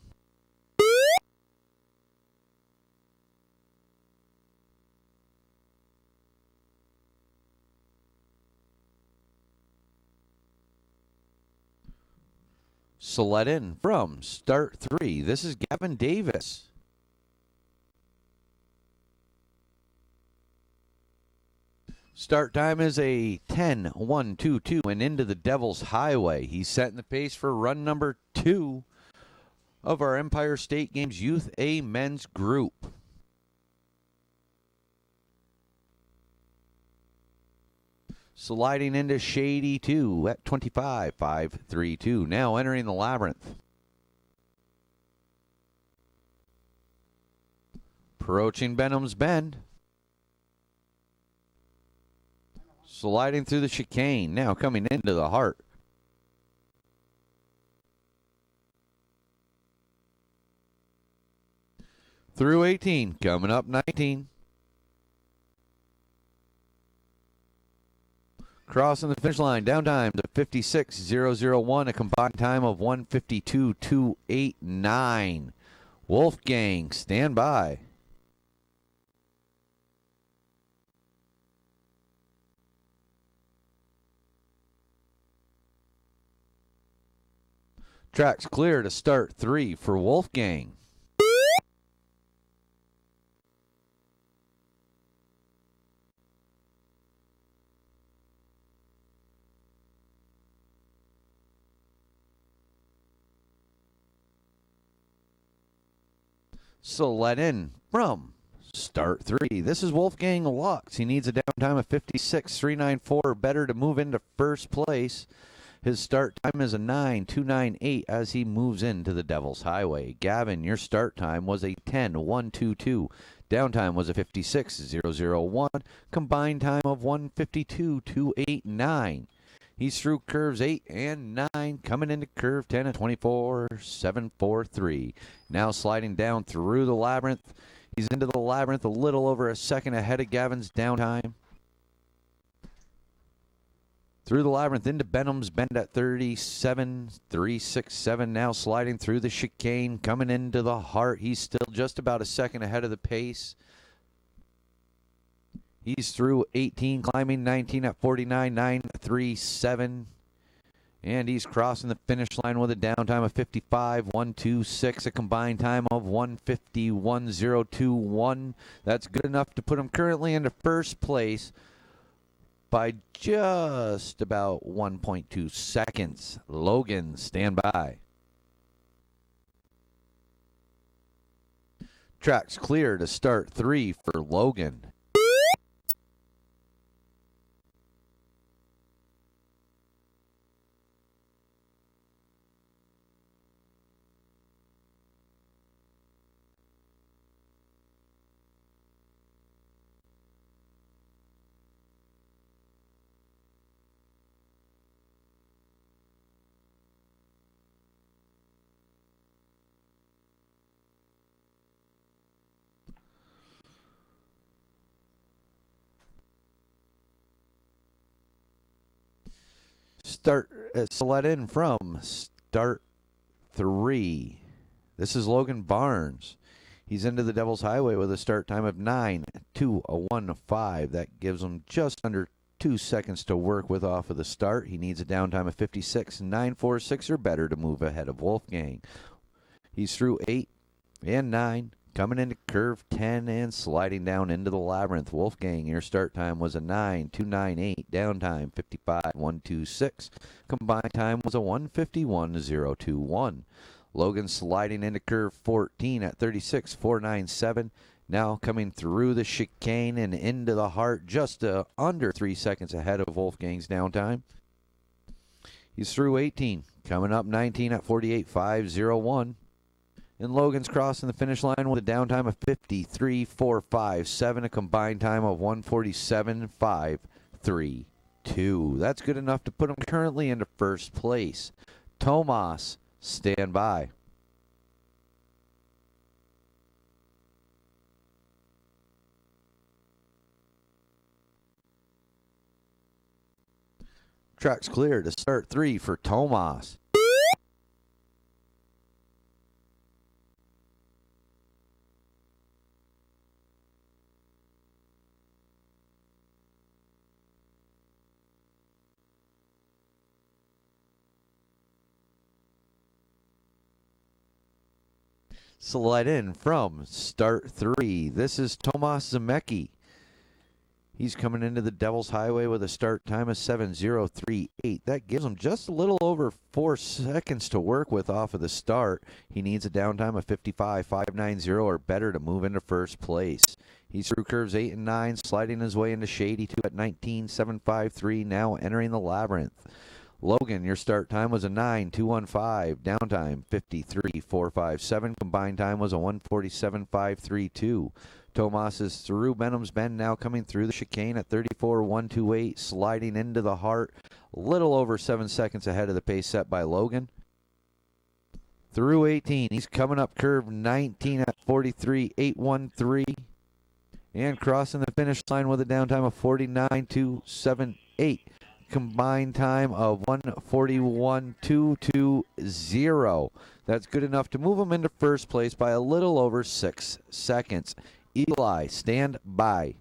So let in from start 3. This is Gavin Davis. Start time is a 10-1-2-2 and into the Devil's Highway. He's setting the pace for run number 2 of our Empire State Games Youth A Men's Group. Sliding into Shady 2 at 25.532. Now entering the Labyrinth. Approaching Benham's Bend. Sliding through the chicane. Now coming into the Heart. Through 18. Coming up 19. Crossing the finish line, down time to 56.001, a combined time of 152.289. Wolfgang, stand by. Track's clear to start 3 for Wolfgang. So let in from start 3. This is Wolfgang Lux. He needs a downtime of 56.394, better to move into first place. His start time is a 9.298 as he moves into the Devil's Highway. Gavin, your start time was a 10.122. Downtime was a 56.001. Combined time of 152.289. He's through curves 8 and 9, coming into curve 10 at 24.743. Now sliding down through the Labyrinth. He's into the Labyrinth a little over a second ahead of Gavin's downtime. Through the Labyrinth into Benham's Bend at 37.367. Now sliding through the chicane, coming into the Heart. He's still just about a second ahead of the pace. He's through 18, climbing 19 at 49.937. And he's crossing the finish line with a downtime of 55.126, a combined time of 151.021. That's good enough to put him currently into first place by just about 1.2 seconds. Logan, stand by. Track's clear to start 3 for Logan. So let in from start 3. This is Logan Barnes. He's into the Devil's Highway with a start time of 9.215. That gives him just under 2 seconds to work with off of the start. He needs a downtime of 56.946 or better to move ahead of Wolfgang. He's through 8 and 9. Coming into curve 10 and sliding down into the Labyrinth. Wolfgang, your start time was a 9.298. Downtime 55.126. Combined time was a 151.021. Logan sliding into curve 14 at 36.497. Now coming through the chicane and into the Heart, just under 3 seconds ahead of Wolfgang's downtime. He's through 18. Coming up 19 at 48.501. And Logan's crossing the finish line with a downtime of 53.457, a combined time of 147.532. That's good enough to put him currently into first place. Tomas, stand by. Track's clear to start 3 for Tomas. Slide in from start 3. This is Tomas Zemecki. He's coming into the Devil's Highway with a start time of 7:038. That gives him just a little over 4 seconds to work with off of the start. He needs a downtime of 55.590 or better to move into first place. He's through curves 8 and 9, sliding his way into Shady 2 at 19.753, now entering the Labyrinth. Logan, your start time was a 9.215. Downtime 53.457. Combined time was a 147.532. Tomas is through Benham's Bend, now coming through the chicane at 34.128, sliding into the heart, a little over 7 seconds ahead of the pace set by Logan. Through 18, he's coming up curve 19 at 43.813, and crossing the finish line with a downtime of 49.278. Combined time of 141.220. That's good enough to move him into first place by a little over 6 seconds. Eli, stand by.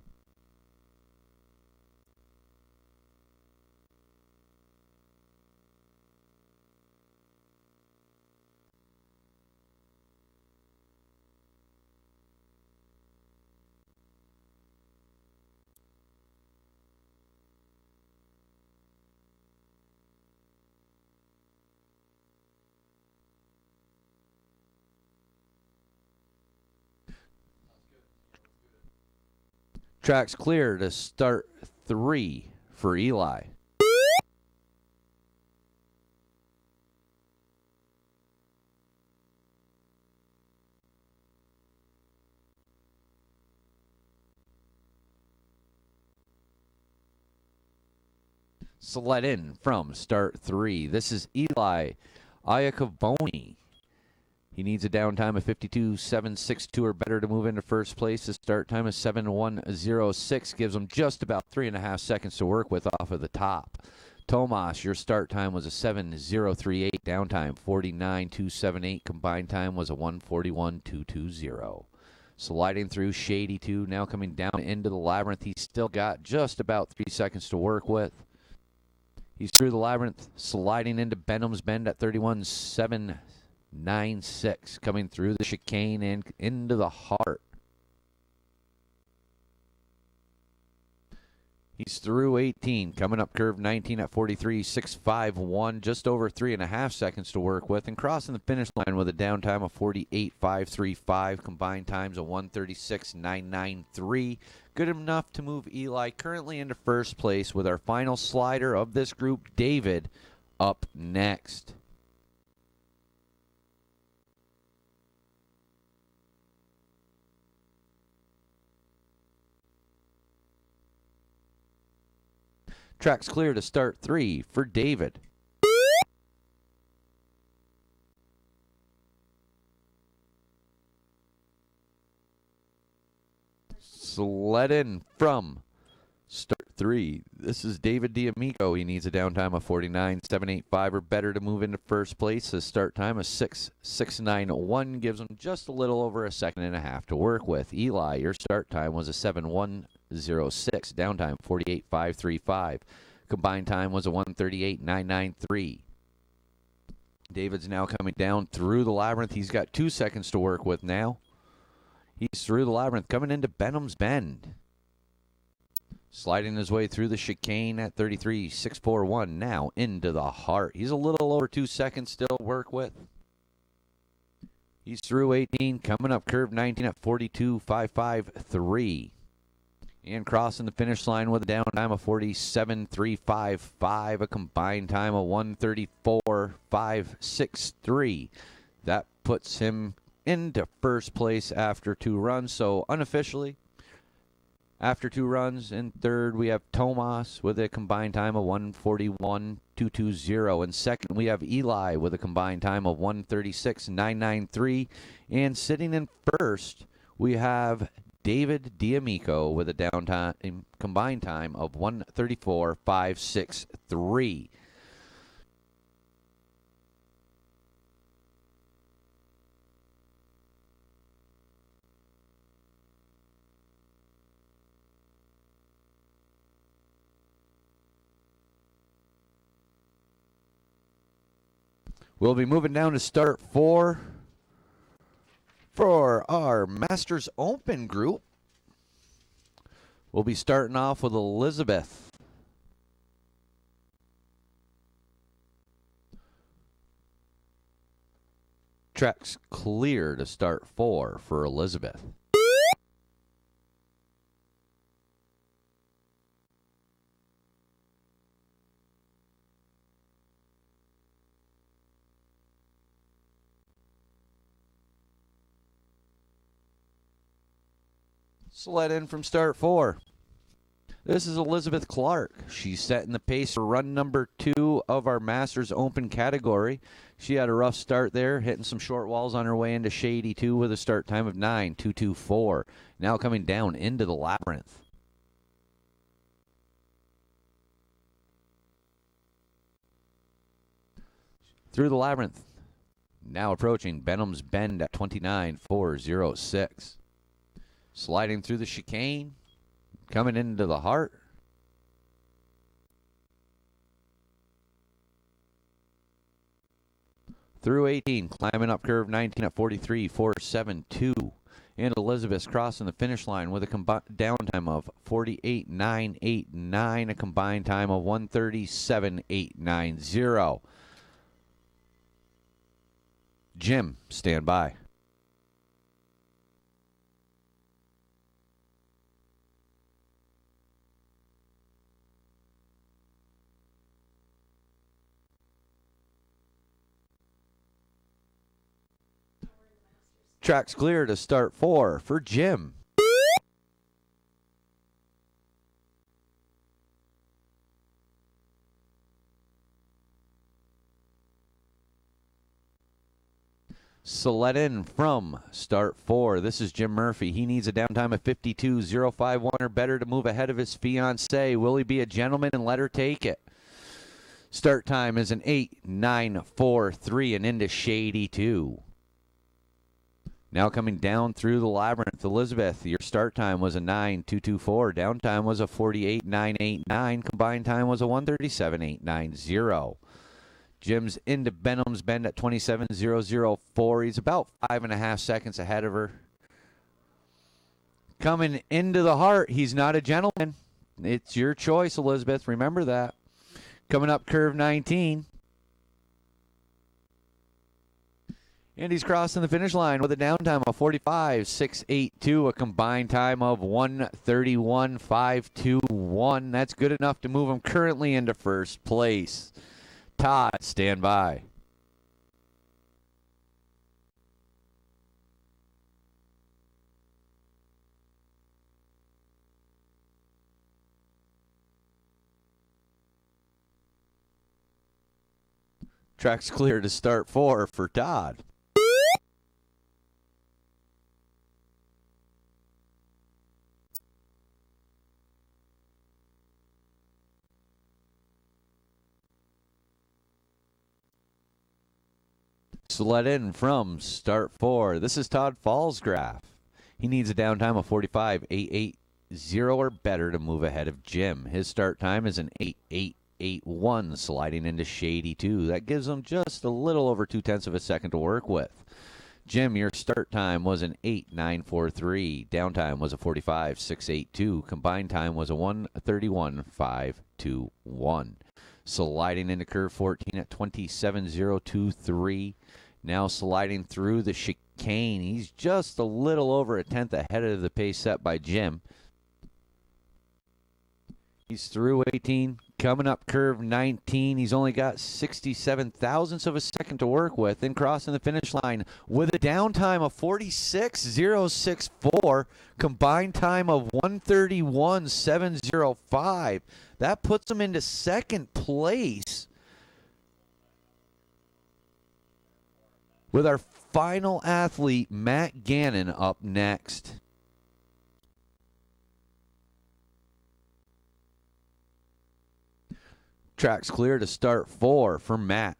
Track's clear to start 3 for Eli. Sled in from start 3. This is Eli Iacoboni. He needs a downtime of 52.762 or better to move into first place. His start time is 7:106. Gives him just about 3.5 seconds to work with off of the top. Tomas, your start time was a 7:038. Downtime 49.278. Combined time was a 141.220. Sliding through Shady 2, now coming down into the Labyrinth. He's still got just about 3 seconds to work with. He's through the Labyrinth, sliding into Benham's Bend at 31.796, coming through the chicane and into the heart. He's through 18, coming up curve 19 at 43.651, just over 3.5 seconds to work with, and crossing the finish line with a downtime of 48.535, combined times of 136.993. Good enough to move Eli currently into first place, with our final slider of this group, David, up next. Track's clear to start 3 for David. Sled in from start 3. This is David D'Amico. He needs a downtime of 49.785 or better to move into first place. His start time is 6.691. Gives him just a little over a second and a half to work with. Eli, your start time was a 7:106. Downtime 48.535. Combined time was a 138.993. David's now coming down through the Labyrinth. He's got 2 seconds to work with now. He's through the Labyrinth, coming into Benham's Bend. Sliding his way through the chicane at 33.641, now into the heart. He's a little over 2 seconds still to work with. He's through 18, coming up curve 19 at 42.553. And crossing the finish line with a downtime of 47.355, a combined time of 134.563. That puts him into first place after 2 runs. So unofficially, after 2 runs, in third we have Tomas with a combined time of 141.220. In second we have Eli with a combined time of 136.993. And sitting in first we have David D'Amico with a downtime combined time of 134.563. We'll be moving down to start 4 For our Masters Open group, we'll be starting off with Elizabeth. Track's clear to start 4 for Elizabeth. Sled in from start 4. This is Elizabeth Clark. She's setting the pace for run number 2 of our Masters Open category. She had a rough start there, hitting some short walls on her way into Shady 2 with a start time of 9.224. Now coming down into the labyrinth. Through the labyrinth. Now approaching Benham's Bend at 29.406. Sliding through the chicane. Coming into the heart. Through 18, climbing up curve 19 at 43.472. And Elizabeth's crossing the finish line with a downtime of 48.989, a combined time of 137.890. Jim, stand by. Track's clear to start 4 for Jim. Sled in from start 4. This is Jim Murphy. He needs a downtime of 52.051 or better to move ahead of his fiancée. Will he be a gentleman and let her take it? Start time is an 8.943 and into Shady 2. Now coming down through the labyrinth, Elizabeth, your start time was a 9.224. Downtime was a 48.989. Combined time was a 137.890. Jim's into Benham's Bend at 27.004. He's about 5.5 seconds ahead of her. Coming into the heart, he's not a gentleman. It's your choice, Elizabeth. Remember that. Coming up curve 19. And he's crossing the finish line with a downtime of 45.682, a combined time of 131.521. That's good enough to move him currently into first place. Todd, stand by. Track's clear to start 4 for Todd. Sled in from start 4. This is Todd Fallsgraf. He needs a downtime of 45.880 or better to move ahead of Jim. His start time is an 8.881, sliding into Shady 2. That gives him just a little over 0.2 of a second to work with. Jim, your start time was an 8.943. Downtime was a 45.682. Combined time was a 131.521. Sliding into curve 14 at 27.023. Now sliding through the chicane. He's just a little over 1/10 ahead of the pace set by Jim. He's through 18. Coming up curve 19. He's only got 67 thousandths of a second to work with. Then crossing the finish line with a downtime of 46.064. Combined time of 131.705. That puts him into second place. With our final athlete, Matt Gannon, up next. Track's clear to start 4 for Matt.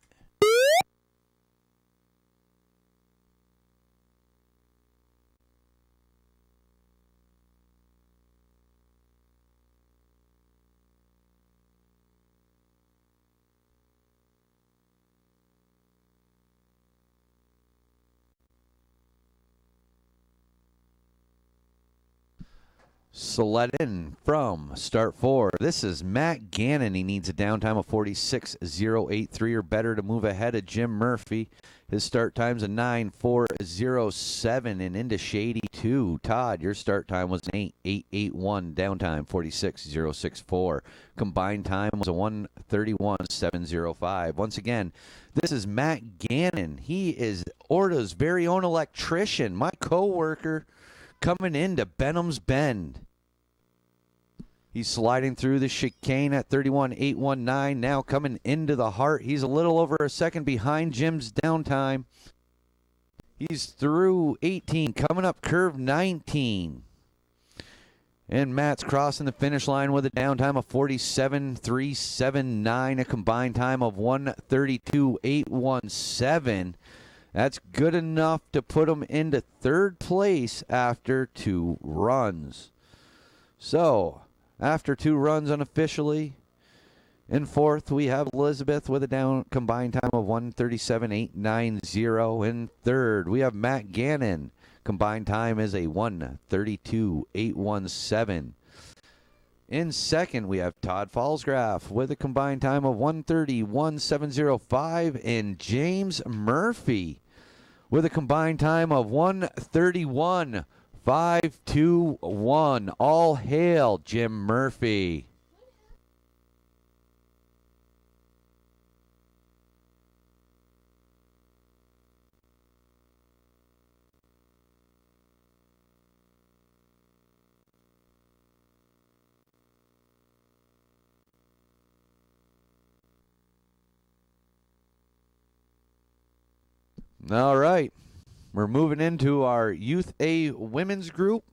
Sled in from start 4. This is Matt Gannon. He needs a downtime of 46.083 or better to move ahead of Jim Murphy. His start time's a 9.407 and into Shady 2. Todd, your start time was an 8.881. Downtime 46.064. Combined time was a 1:31.705. Once again, this is Matt Gannon. He is Orta's very own electrician, my co-worker, coming into Benham's Bend. He's sliding through the chicane at 31.819. Now coming into the heart. He's a little over a second behind Jim's downtime. He's through 18, coming up curve 19. And Matt's crossing the finish line with a downtime of 47.379, a combined time of 1:32.817. That's good enough to put him into third place after 2 runs. So, after 2 runs unofficially, in fourth we have Elizabeth with a combined time of 1:37.890. In third, we have Matt Gannon. Combined time is a 1:32.817. In second, we have Todd Fallsgraf with a combined time of 1:31.705, and James Murphy with a combined time of 1:31.521. All hail Jim Murphy. All right, we're moving into our Youth A Women's group.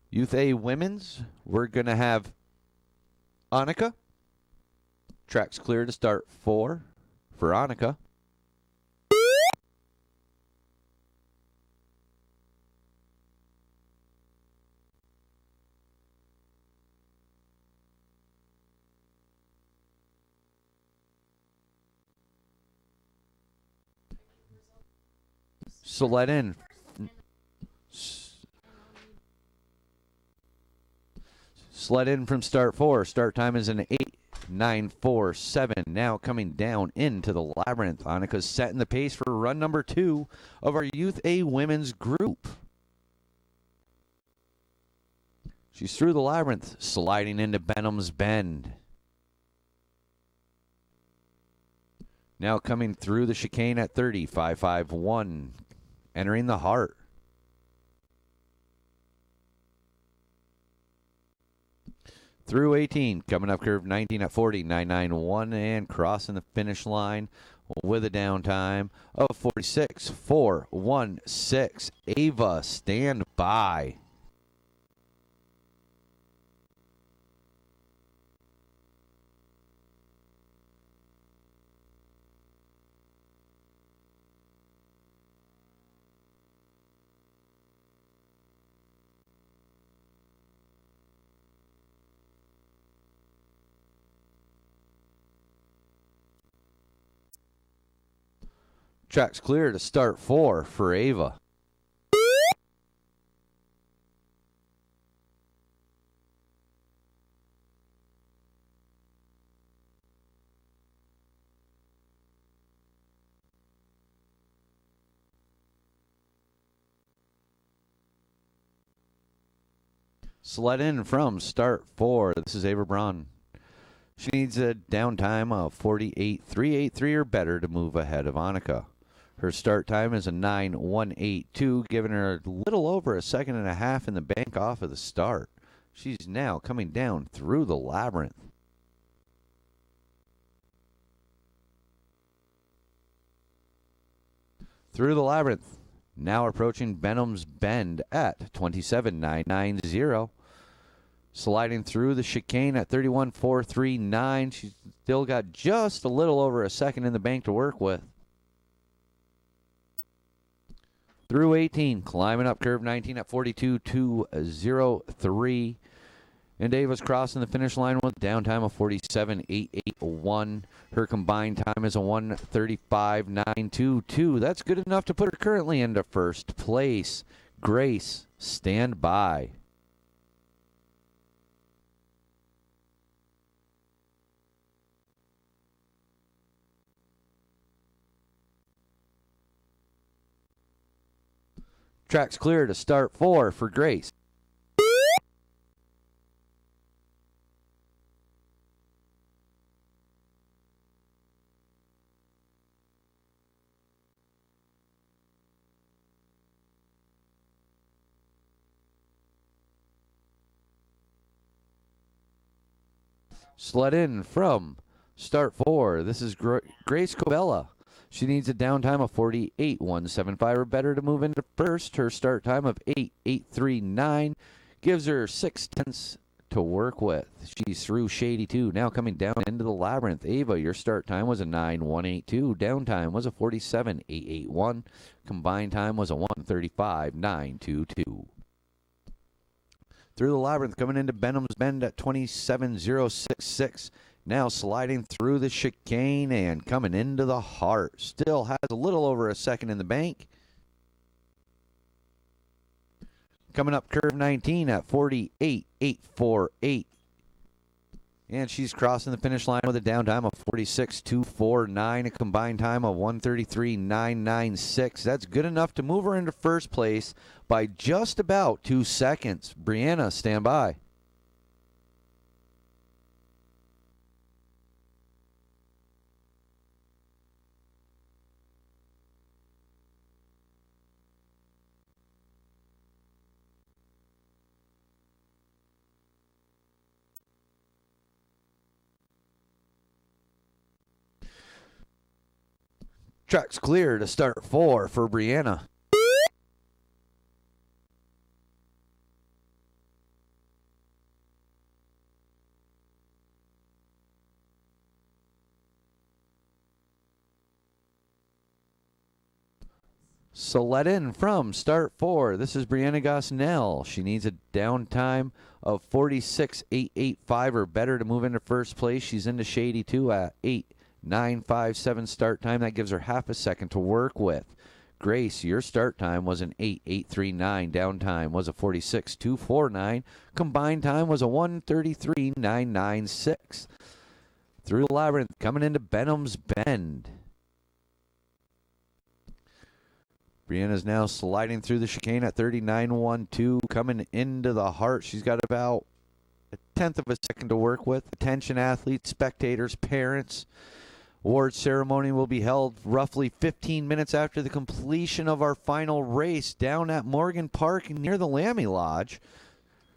Youth A Women's, we're going to have Annika. Track's clear to start 4 for Annika. Sled in. Sled in from start 4. Start time is an 8:947. Now coming down into the labyrinth. Annika's setting the pace for run number 2 of our Youth A Women's group. She's through the labyrinth, sliding into Benham's Bend. Now coming through the chicane at 30.551. Entering the heart. Through 18, coming up curve 19 at 40.991 and crossing the finish line with a downtime of 46.416. Ava, stand by. Track's clear to start 4 for Ava. Sled in from start 4. This is Ava Braun. She needs a downtime of 48.383 or better to move ahead of Annika. Her start time is a 9:182, giving her a little over a second and a half in the bank off of the start. She's now coming down through the labyrinth. Through the labyrinth, now approaching Benham's Bend at 27.990. Sliding through the chicane at 31.439. She's still got just a little over a second in the bank to work with. Through 18, climbing up curve 19 at 42.203. And Ava's crossing the finish line with a downtime of 47.881. Her combined time is a 1:35.922. That's good enough to put her currently into first place. Grace, stand by. Track's clear to start 4 for Grace. Sled in from start 4. This is Grace Cobella. She needs a downtime of 48.175 or better to move into first. Her start time of 8.839 gives her 6/10 to work with. She's through Shady 2. Now coming down into the Labyrinth. Ava, your start time was a 9.182. Downtime was a 47.881. Combined time was a 135.922. Through the Labyrinth, coming into Benham's Bend at 27.066. Now sliding through the chicane and coming into the heart. Still has a little over a second in the bank. Coming up curve 19 at 48.848. And she's crossing the finish line with a downtime of 46.249, a combined time of 133.996. That's good enough to move her into first place by just about 2 seconds. Brianna, stand by. Track's clear to start 4 for Brianna. So let in from start 4. This is Brianna Gosnell. She needs a downtime of 46.885 or better to move into first place. She's into Shady 2 at 8.957 start time. That gives her half a second to work with. Grace, your start time was an 8.839. Downtime was a 46.249. Combined time was a 133.996. Through the Labyrinth, coming into Benham's Bend. Brianna's now sliding through the chicane at 39.12, coming into the heart. She's got about a 1/10 of a second to work with. Attention athletes, spectators, parents. Award ceremony will be held roughly 15 minutes after the completion of our final race down at Morgan Park near the Lammy Lodge.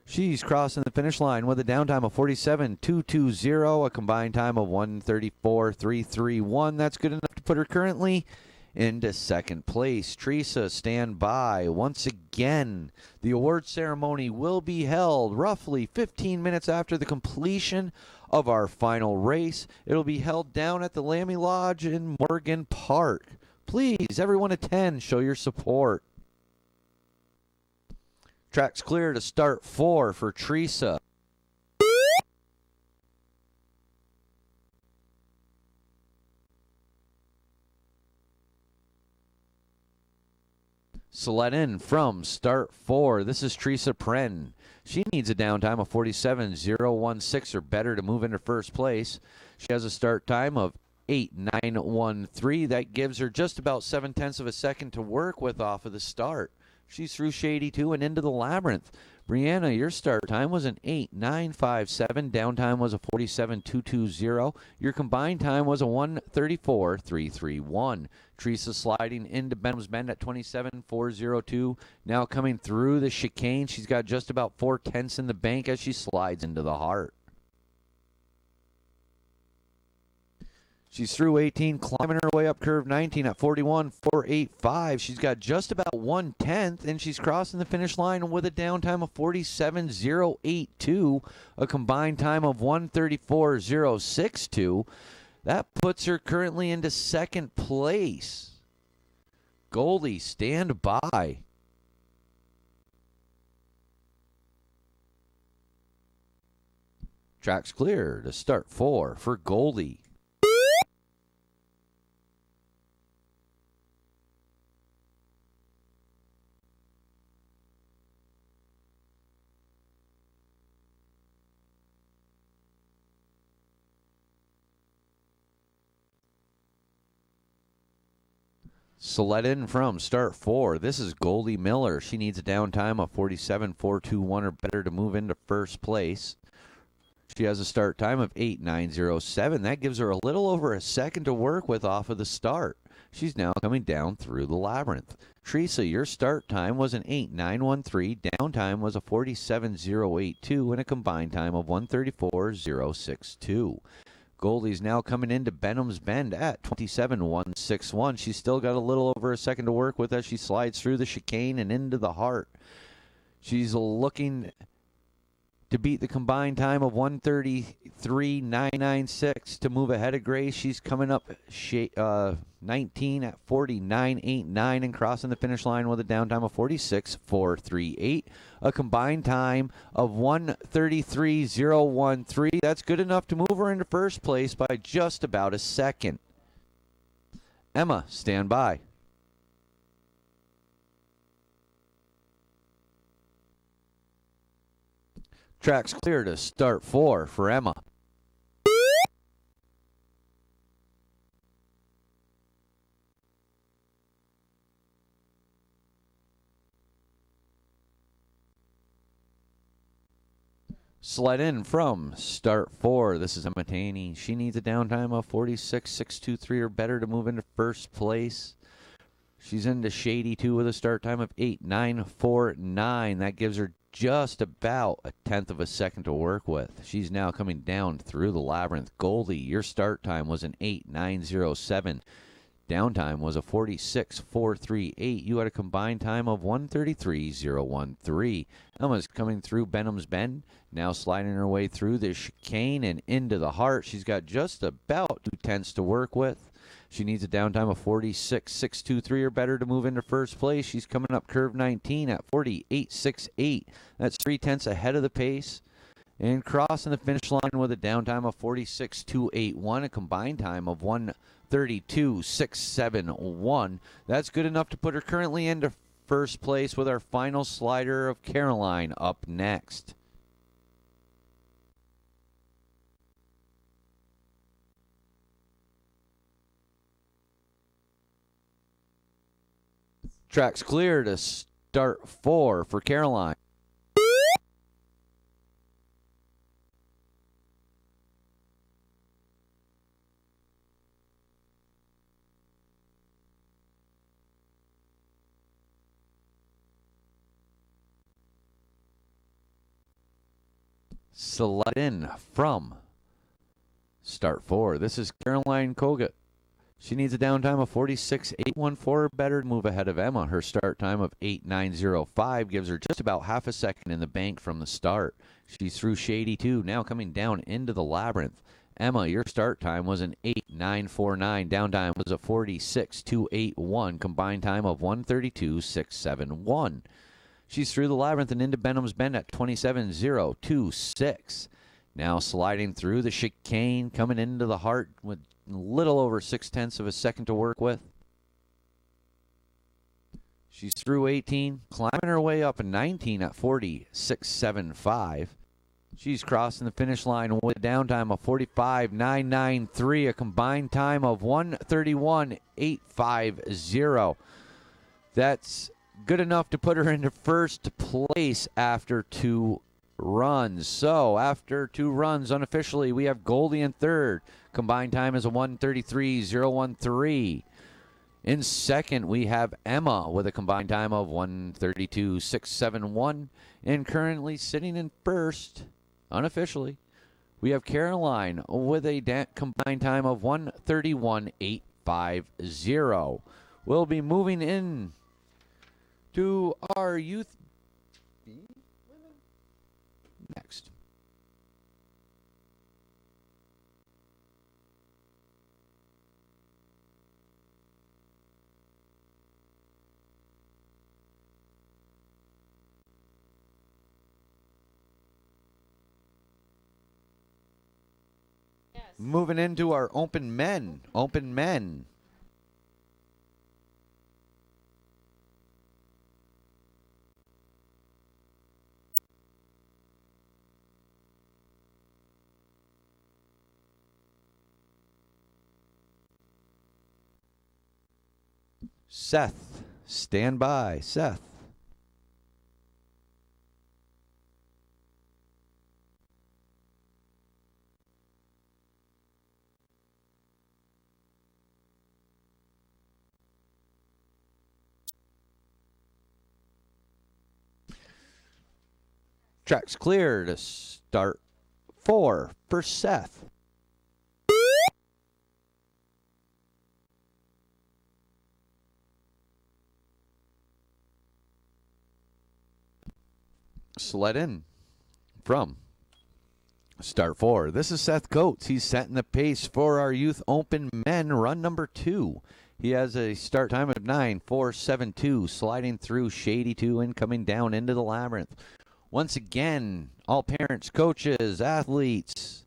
She's crossing the finish line with a downtime of 47.220, a combined time of 134.331. That's good enough to put her currently into second place. Teresa, stand by. Once again, the award ceremony will be held roughly 15 minutes after the completion of our final race. It'll be held down at the Lammy Lodge in Morgan Park. Please, everyone attend. Show your support. Track's clear to start 4 for Teresa. So let in from start 4. This is Teresa Pren. She needs a downtime of 47.016 or better to move into first place. She has a start time of 8.913. That gives her just about 7/10 of a second to work with off of the start. She's through Shady 2 and into the Labyrinth. Brianna, your start time was an 8.957. Downtime was a 47.220. Your combined time was a 134.331. Teresa sliding into Benham's Bend at 27.402. Now coming through the chicane. She's got just about 4/10 in the bank as she slides into the heart. She's through 18, climbing her way up curve 19 at 41.485. She's got just about 1/10, and she's crossing the finish line with a downtime of 47.082, a combined time of 134.062. That puts her currently into second place. Goldie, stand by. Track's clear to start 4 for Goldie. Sled in from start 4. This is Goldie Miller. She needs a downtime of 47.421 or better to move into first place. She has a start time of 8:9:07. That gives her a little over a second to work with off of the start. She's now coming down through the labyrinth. Teresa, your start time was an 8:913. Downtime was a 47:082 and a combined time of 1:34:062. Goldie's now coming into Benham's Bend at 27:161. She's still got a little over a second to work with as she slides through the chicane and into the heart. She's looking to beat the combined time of 1:33:996 to move ahead of Grace. She's coming up 19 at 49:89 and crossing the finish line with a downtime of 46:438. A combined time of 1:33:013. That's good enough to move her into first place by just about a second. Emma, stand by. Track's clear to start 4 for Emma. Sled in from start 4. This is Emma Taney. She needs a downtime of 46:623 or better to move into first place. She's into Shady 2 with a start time of 8:949. That gives her just about a tenth of a second to work with. She's now coming down through the labyrinth. Goldie, your start time was an 8:907. Downtime was a 46:438. You had a combined time of 1:33:013. Emma's coming through Benham's Bend, now sliding her way through the chicane and into the heart. She's got just about 2/10 to work with. She needs a downtime of 46:623 or better to move into first place. She's coming up curve 19 at 48:68. That's 3/10 ahead of the pace. And crossing the finish line with a downtime of 46:281, a combined time of 1:32:671. That's good enough to put her currently into first place with our final slider of Caroline up next. Track's clear to start 4 for Caroline. Slide in from start 4. This is Caroline Kogut. She needs a downtime of 46:814 or better to move ahead of Emma. Her start time of 8:905 gives her just about half a second in the bank from the start. She's through Shady 2, now coming down into the labyrinth. Emma, your start time was an 8:949. Downtime was a 46:281. Combined time of 1:32:671. She's through the labyrinth and into Benham's Bend at 27:026. Now sliding through the chicane, coming into the heart with a little over 6/10 of a second to work with. She's through 18, climbing her way up in 19 at 46:75. She's crossing the finish line with a downtime of 45:993, a combined time of 1:31:850. That's good enough to put her into first place after 2 runs. So after 2 runs, unofficially, we have Goldie in third. Combined time is a 1:33:013. In second, we have Emma with a combined time of 1:32:671. And currently sitting in first, unofficially, we have Caroline with a combined time of 1:31:850. We'll be moving in to our youth next. Yes. Moving into our open men. Seth, stand by. Seth. Track's clear to start 4 for Seth. Sled in from start 4. This is Seth Coates. He's setting the pace for our Youth Open Men run number 2. He has a start time of 9:4.72, sliding through Shady 2 and coming down into the Labyrinth. Once again, all parents, coaches, athletes,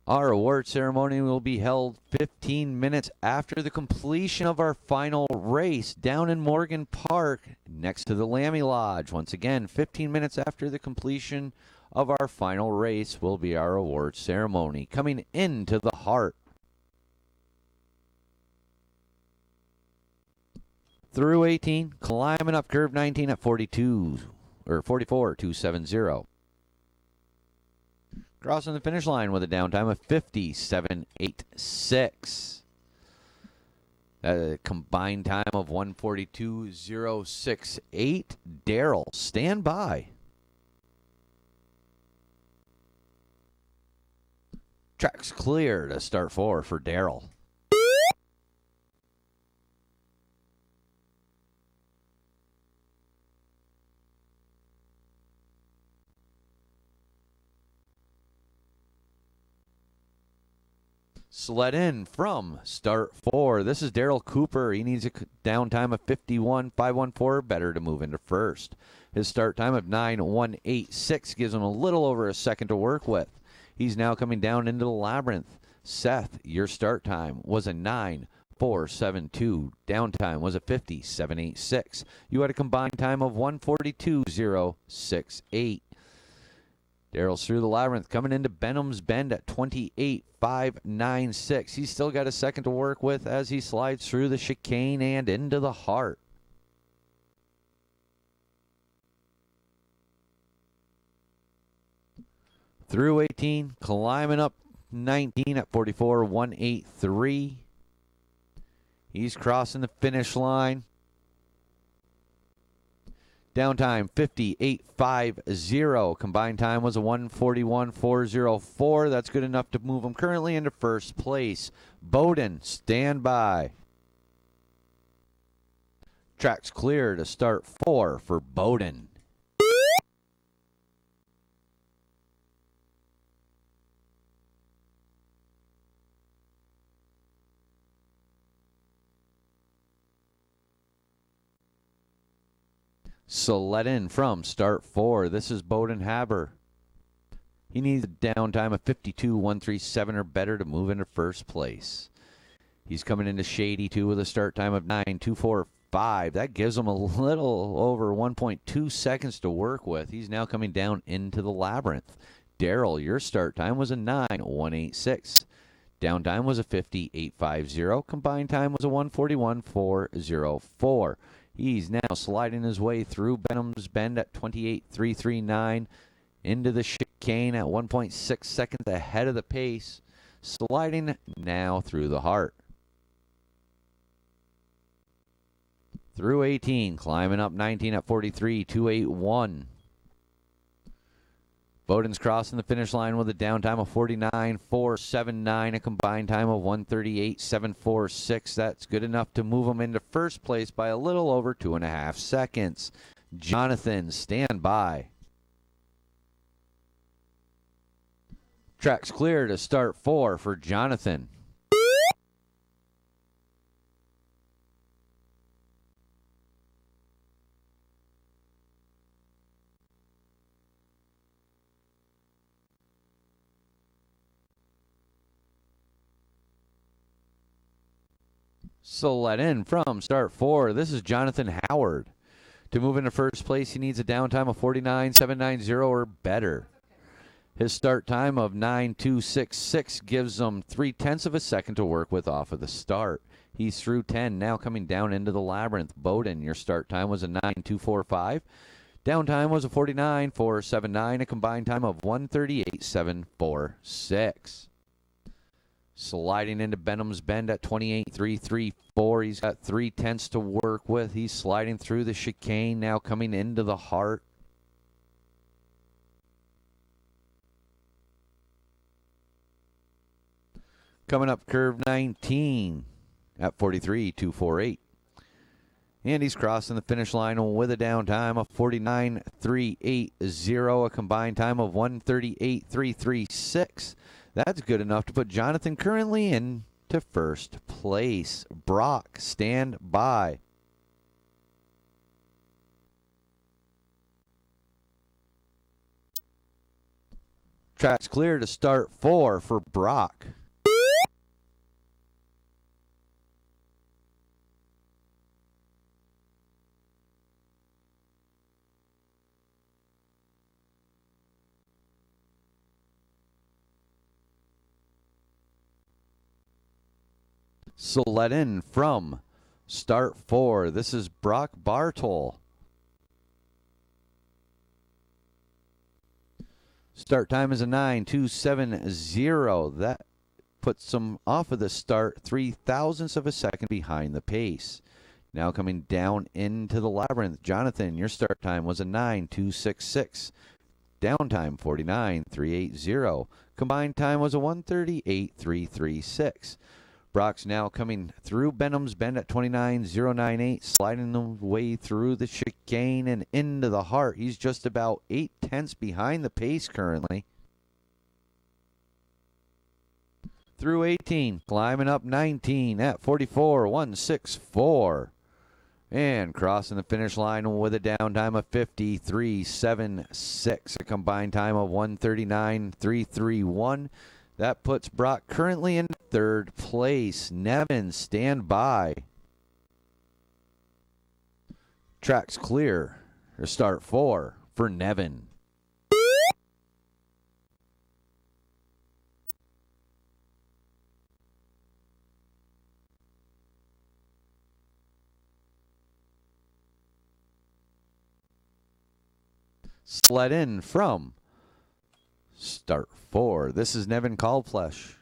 our award ceremony will be held 15 minutes after the completion of our final race down in Morgan Park next to the Lammy Lodge. Once again, 15 minutes after the completion of our final race will be our award ceremony. Coming into the heart. Through 18, climbing up curve 19 at 44.270. Crossing the finish line with a downtime of 57.86. A combined time of 1:42.068. Daryl, stand by. Track's clear to start 4 for Daryl. Sled in from start 4. This is Daryl Cooper. He needs a downtime of 51.514, better to move into first. His start time of 9:186 gives him a little over a second to work with. He's now coming down into the Labyrinth. Seth, your start time was a 9:4.72. Downtime was a 50.786. You had a combined time of 1:42.068. Daryl's through the Labyrinth, coming into Benham's Bend at 28.596. He's still got a second to work with as he slides through the chicane and into the heart. Through 18, climbing up 19 at 44.183. He's crossing the finish line. Downtime 58.50. Combined time was a 1:41.404. That's good enough to move him currently into first place. Bowden, stand by. Track's clear to start 4 for Bowden. Sled in from start 4. This is Bowden Haber. He needs a downtime of 52.137 or better to move into first place. He's coming into Shady 2 with a start time of 9:245. That gives him a little over 1.2 seconds to work with. He's now coming down into the Labyrinth. Daryl, your start time was a 9:186. Downtime was a 58.50. Combined time was a 1:41.404. He's now sliding his way through Benham's Bend at 28.339 into the chicane at 1.6 seconds ahead of the pace, sliding now through the heart. Through 18, climbing up 19 at 43.281. Bowden's crossing the finish line with a downtime of 49.479, a combined time of 1:38.746. That's good enough to move him into first place by a little over 2.5 seconds. Jonathan, stand by. Track's clear to start 4 for Jonathan. So let in from start 4. This is Jonathan Howard. To move into first place, he needs a downtime of 49.790 or better. His start time of 9.266 gives him 0.3 of a second to work with off of the start. He's through 10. Now coming down into the labyrinth. Bowden, your start time was a 9.245. Down time was a 49.479. A combined time of 138.746. Sliding into Benham's Bend at 28.334. He's got 3/10 to work with. He's sliding through the chicane, now coming into the heart. Coming up curve 19 at 43.248. And he's crossing the finish line with a down time of 49.380, a combined time of 138.336. That's good enough to put Jonathan currently into first place. Brock, stand by. Track's clear to start 4 for Brock. So let in from start 4. This is Brock Bartol. Start time is a 9.270. That puts him off of the start 0.03 of a second behind the pace. Now coming down into the labyrinth. Jonathan, your start time was a 9.266. Down time 49.380. Combined time was a 138.336. Brock's now coming through Benham's Bend at 29.098, sliding the way through the chicane and into the heart. He's just about 0.8 behind the pace currently. Through 18, climbing up 19 at 44.164. And crossing the finish line with a down time of 53.76, a combined time of 139.331. That puts Brock currently in third place. Nevin, stand by. Track's clear to start 4 for Nevin. Sled in from start 4. This is Nevin Caldflesh.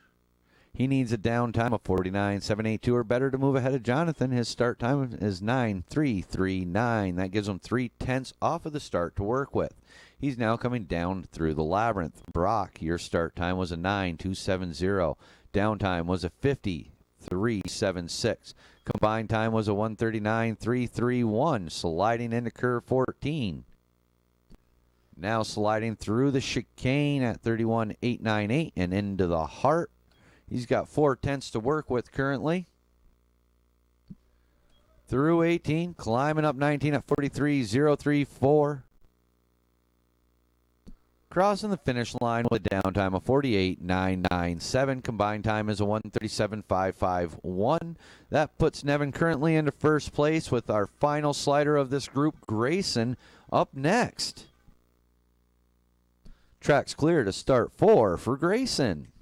He needs a down time of 49.782 or better to move ahead of Jonathan. His start time is 9.339. That gives him 0.3 off of the start to work with. He's now coming down through the labyrinth. Brock, your start time was a 9.270. Down time was a 50.376. Combined time was a 139.331. Sliding into curve 14. Now sliding through the chicane at 31.898 and into the heart. He's got 0.4 to work with currently. Through 18, climbing up 19 at 43.034. Crossing the finish line with a down time of 48.997. Combined time is a 137.551. That puts Nevin currently into first place with our final slider of this group, Grayson, up next. Track's clear to start 4 for Grayson.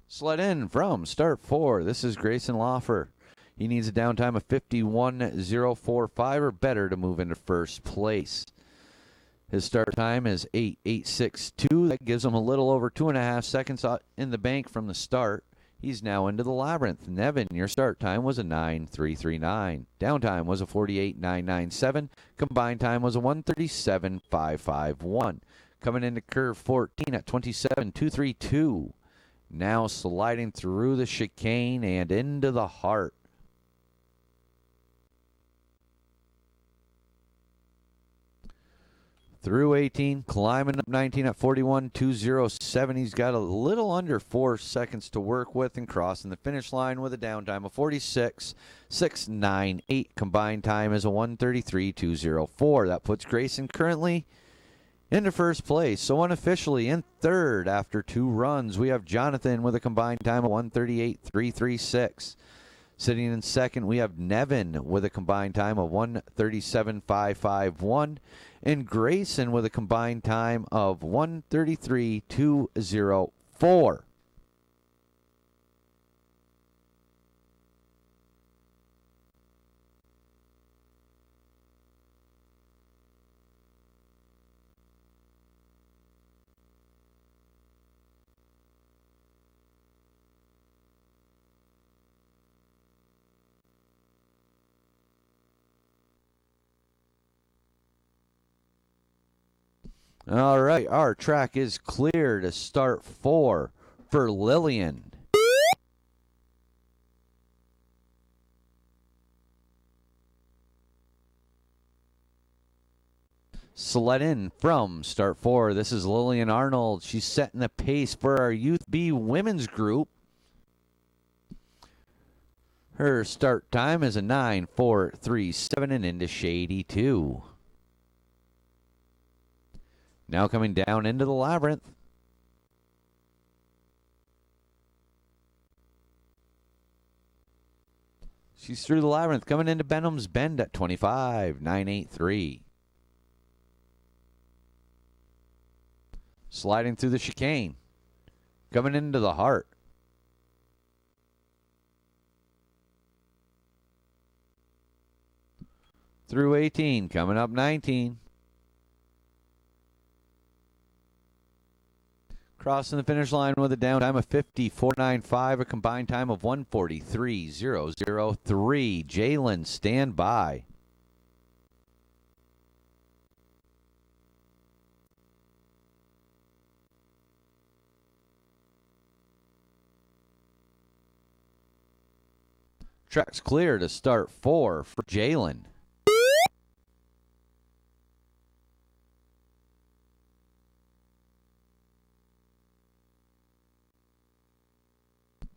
Sled in from start 4. This is Grayson Loffer. He needs a downtime of 51.045 or better to move into first place. His start time is 8.862. That gives him a little over 2.5 seconds in the bank from the start. He's now into the labyrinth. Nevin, your start time was a 9.339. Downtime was a 48.997. Combined time was a 137.551. Coming into curve 14 at 27.232. Now sliding through the chicane and into the heart. Through 18, climbing up 19 at 41.207. He's got a little under 4 seconds to work with and crossing the finish line with a downtime of 46.698. Combined time is a 133.204. That puts Grayson currently into first place. So unofficially in third after 2 runs, we have Jonathan with a combined time of 138.336. Sitting in second, we have Nevin with a combined time of 1:37.551, and Grayson with a combined time of 1:33.204. All right, our track is clear to start 4 for Lillian. Sled in from start 4. This is Lillian Arnold. She's setting the pace for our Youth B women's group. Her start time is a 9:4.37 and into Shady 2. Now coming down into the labyrinth. She's through the labyrinth, coming into Benham's Bend at 25.983. Sliding through the chicane. Coming into the heart. Through 18, coming up 19. Crossing the finish line with a down time of 54.95, a combined time of 1:43.003. Jalen, stand by. Track's clear to start 4 for Jalen.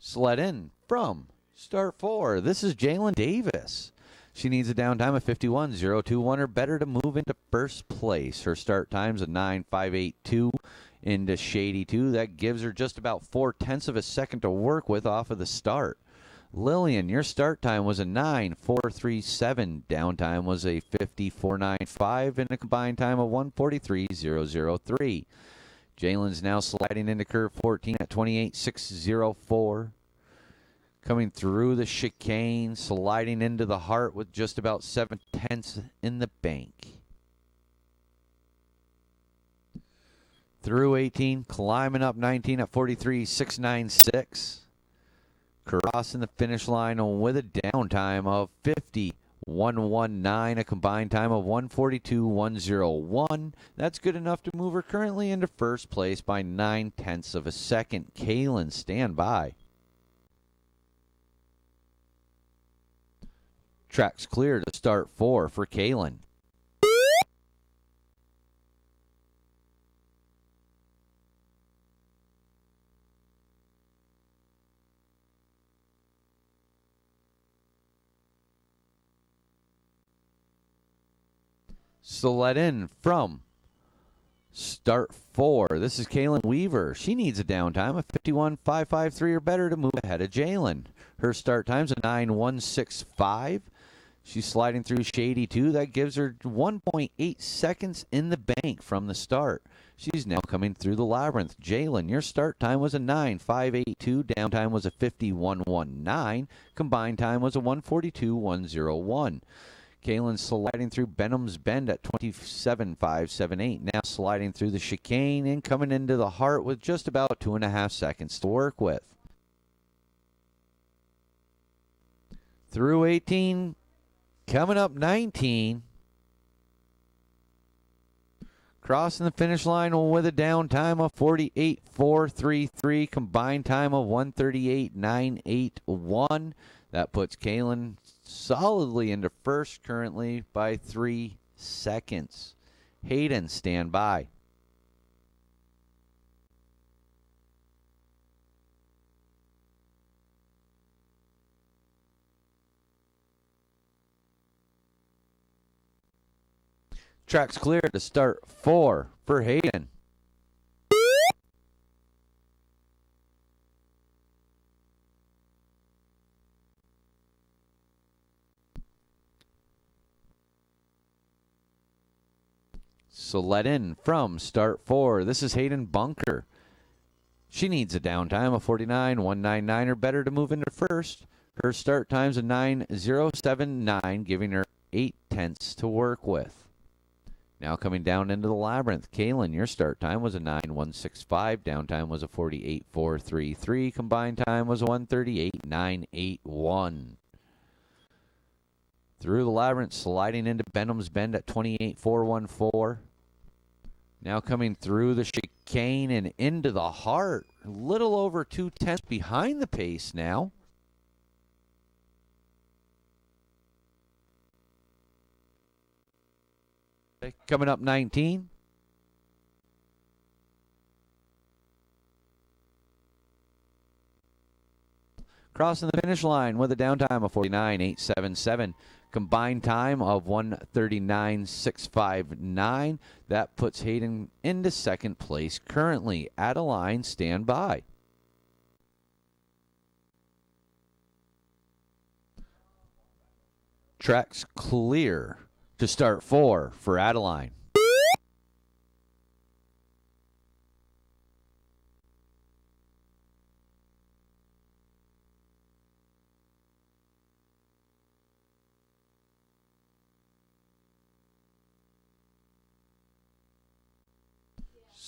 Sled in from start 4. This is Jalen Davis. She needs a downtime of 51.021 or better to move into first place. Her start time's a 9:582 into Shady 2. That gives her just about 0.4 of a second to work with off of the start. Lillian, your start time was a 9:437. Downtime was a 54.95 and a combined time of 1:43.003. Jalen's now sliding into curve 14 at 28.604. Coming through the chicane, sliding into the heart with just about 0.7 in the bank. Through 18, climbing up 19 at 43.696. Crossing the finish line with a downtime of 50.119, a combined time of 1:42.101. That's good enough to move her currently into first place by 0.9 of a second. Kaylin, stand by. Track's clear to start 4 for Kaylin. So let in from start 4. This is Kaylin Weaver. She needs a downtime of 51.553 or better to move ahead of Jalen. Her start time's a 9:165. She's sliding through Shady 2. That gives her 1.8 seconds in the bank from the start. She's now coming through the labyrinth. Jalen, your start time was a 9:582. Downtime was a 50.119. Combined time was a 1:42.101. Kaylin sliding through Benham's Bend at 27.578. Now sliding through the chicane and coming into the heart with just about 2.5 seconds to work with. Through 18, coming up 19. Crossing the finish line with a downtime of 48.433. Combined time of 1:38.981. That puts Kaylin solidly into first currently by 3 seconds. Hayden, stand by. Track's clear to start 4 for Hayden. So let in from start 4. This is Hayden Bunker. She needs a downtime of 49.199 or better to move into first. Her start time's a 9.079, giving her 0.8 to work with. Now coming down into the labyrinth, Kaylin, your start time was a 9.165. Downtime was a 48.433. Combined time was a 138.981. Through the labyrinth, sliding into Benham's Bend at 28.414. Now coming through the chicane and into the heart. A little over 0.2 behind the pace now. Coming up 19. Crossing the finish line with a downtime of 49.877. Combined time of 139.659. That puts Hayden into second place currently. Adeline, stand by. Tracks clear to start 4 for Adeline.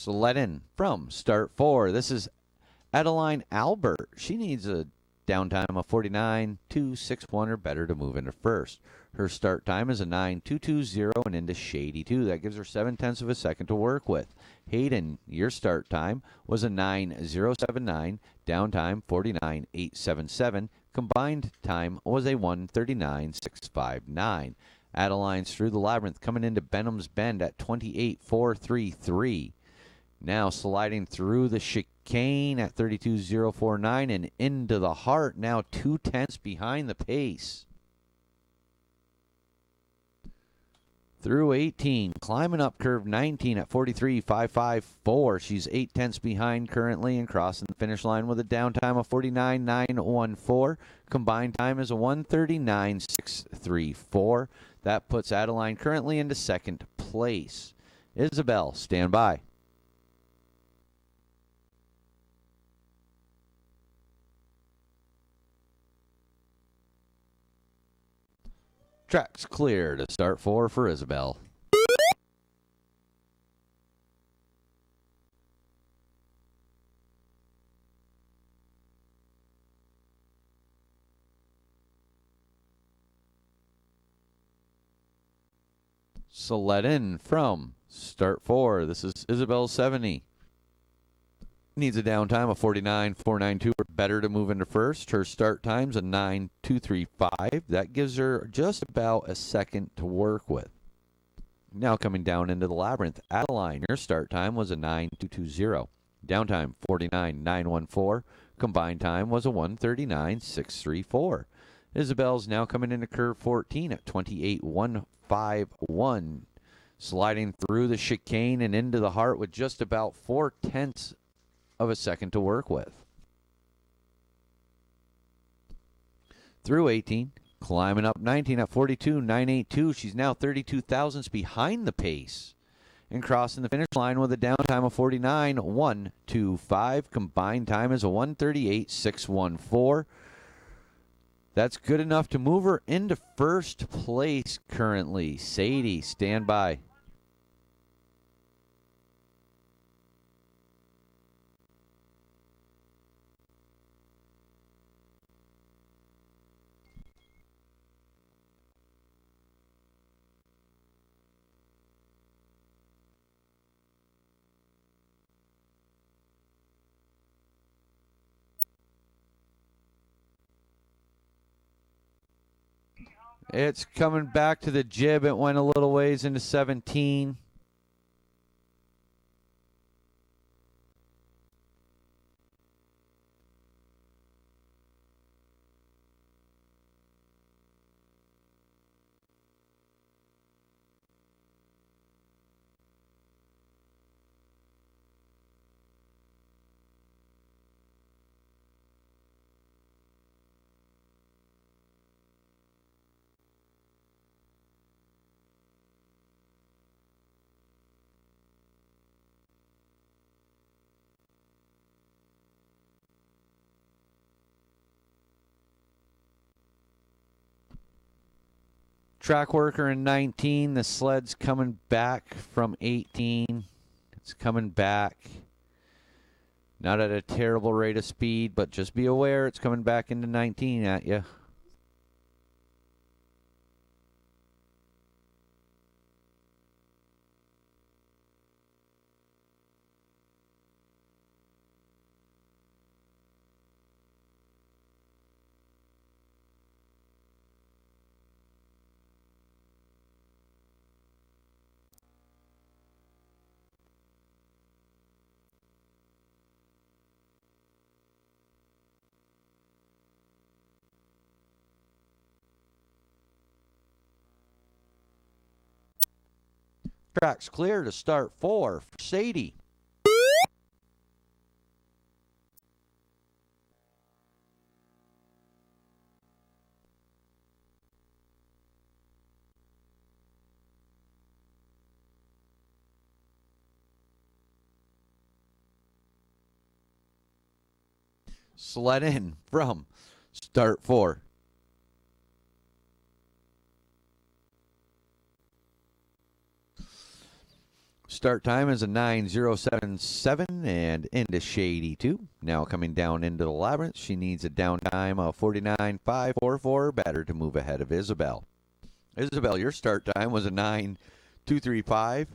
So let in from start 4. This is Adeline Albert. She needs a downtime of 49.261 or better to move into first. Her start time is a 9.220 and into Shady 2. That gives her 0.7 of a second to work with. Hayden, your start time was a 9.079. Downtime 49.877. Combined time was a 139.659. Adeline's through the labyrinth coming into Benham's Bend at 28.433. Now sliding through the chicane at 32.049 and into the heart, now 0.2 behind the pace. Through 18, climbing up curve 19 at 43.554. She's 0.8 behind currently and crossing the finish line with a downtime of 49.914. Combined time is a 139.634. That puts Adeline currently into second place. Isabel, stand by. Tracks clear to start 4 for Isabel. So let in from start 4. This is Isabel 70. Needs a downtime of 49.492 or better to move into first. Her start time's a 9.235. That gives her just about a second to work with. Now coming down into the labyrinth, Adeline, your start time was a 9.220. Downtime 49.914. Combined time was a 139.634. Isabel's now coming into curve 14 at 28.151. Sliding through the chicane and into the heart with just about 0.4 of a second to work with. Through 18, climbing up 19 at 42.982. She's now 32 thousandths behind the pace and crossing the finish line with a downtime of 49.125. Combined time is a 138.614. That's good enough to move her into first place currently. Sadie, stand by. It's coming back to the jib. It went a little ways into 17. Track worker in 19. The sled's coming back from 18. It's coming back. Not at a terrible rate of speed, but just be aware it's coming back into 19 at you. Track's clear to start 4 for Sadie. Sled in from start 4. Start time is a 9:077 and into Shady 2. Now coming down into the labyrinth, she needs a downtime of 49.544, better to move ahead of Isabel. Isabel, your start time was a 9:235.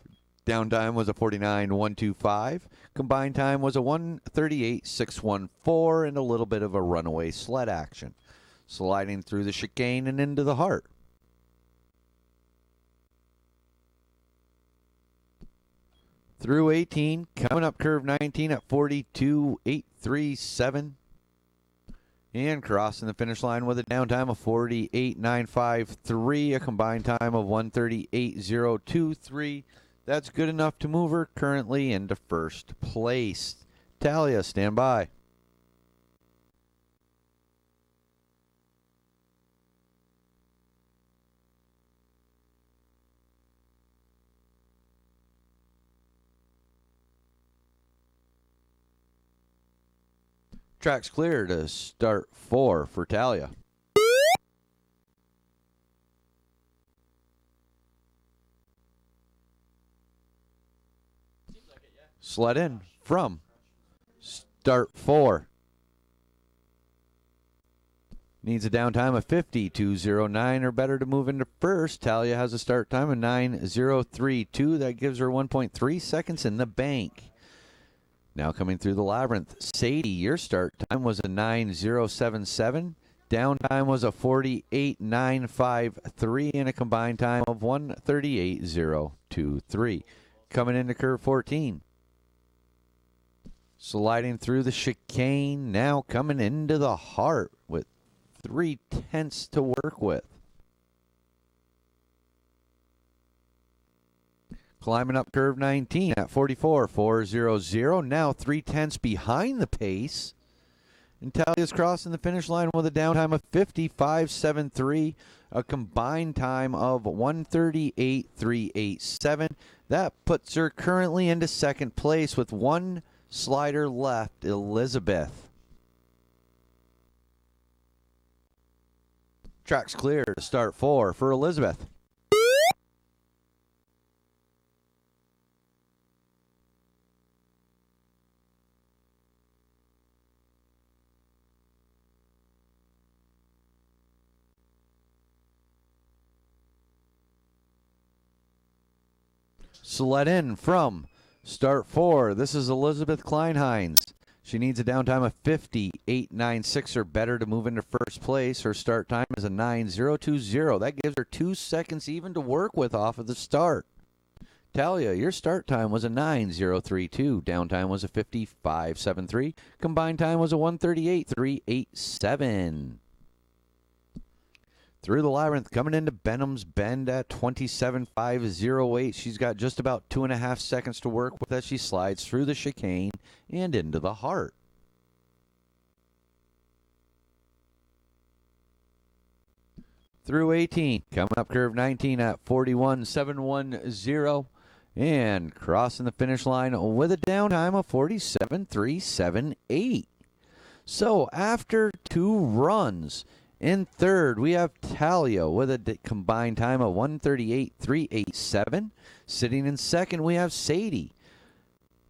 Downtime was a 49.125. Combined time was a 1:38.614 and a little bit of a runaway sled action. Sliding through the chicane and into the heart. Through 18, coming up curve 19 at 42.837. And crossing the finish line with a downtime of 48.953, a combined time of 1:38.023. That's good enough to move her currently into first place. Talia, stand by. Track's clear to start 4 for Talia. Sled in from start 4. Needs a downtime of 50.209 or better to move into first. Talia has a start time of 9:032. That gives her 1.3 seconds in the bank. Now coming through the labyrinth, Sadie, your start time was a 9:077. Downtime was a 48.953 and a combined time of 1:38.023. Coming into curve 14. Sliding through the chicane, now coming into the heart with 3/10 to work with. Climbing up curve 19 at 44.400, now 3/10 behind the pace. And Talia's crossing the finish line with a downtime of 55.73, a combined time of 1:38.387. That puts her currently into second place with one slider left, Elizabeth. Track's clear to start 4 for Elizabeth. Sled in from start 4. This is Elizabeth Kleinheinz. She needs a downtime of 50.896 or better to move into first place. Her start time is a 9:020. That gives her 2 seconds even to work with off of the start. Talia, your start time was a 9:032. Downtime was a 55.73. Combined time was a 1:38.387. Through the labyrinth, coming into Benham's Bend at 27.508. She's got just about 2.5 seconds to work with as she slides through the chicane and into the heart. Through 18, coming up curve 19 at 41.710. And crossing the finish line with a downtime of 47.378. So after 2 runs In third, we have Talia with a combined time of 138.387. Sitting in second, we have Sadie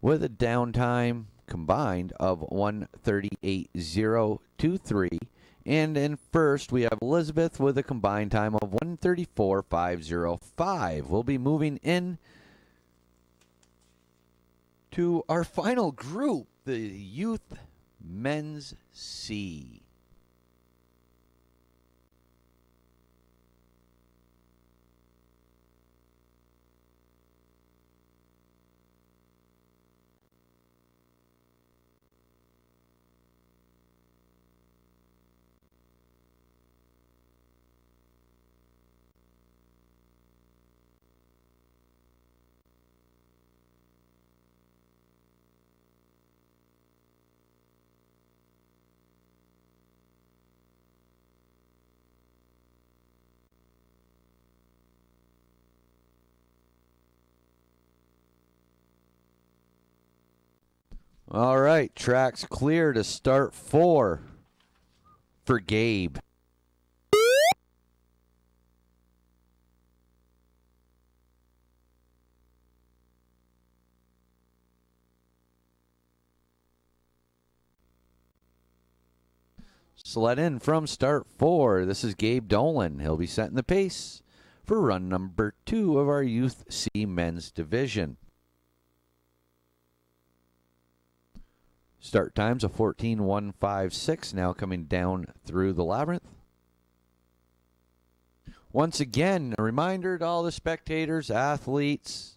with a downtime combined of 138.023. And in first, we have Elizabeth with a combined time of 134.505. We'll be moving in to our final group, the Youth Men's C. All right, tracks clear to start 4 for Gabe. Sled in from start 4. This is Gabe Dolan. He'll be setting the pace for run number 2 of our Youth C Men's Division. Start times of 14.156, now coming down through the labyrinth. Once again, a reminder to all the spectators, athletes,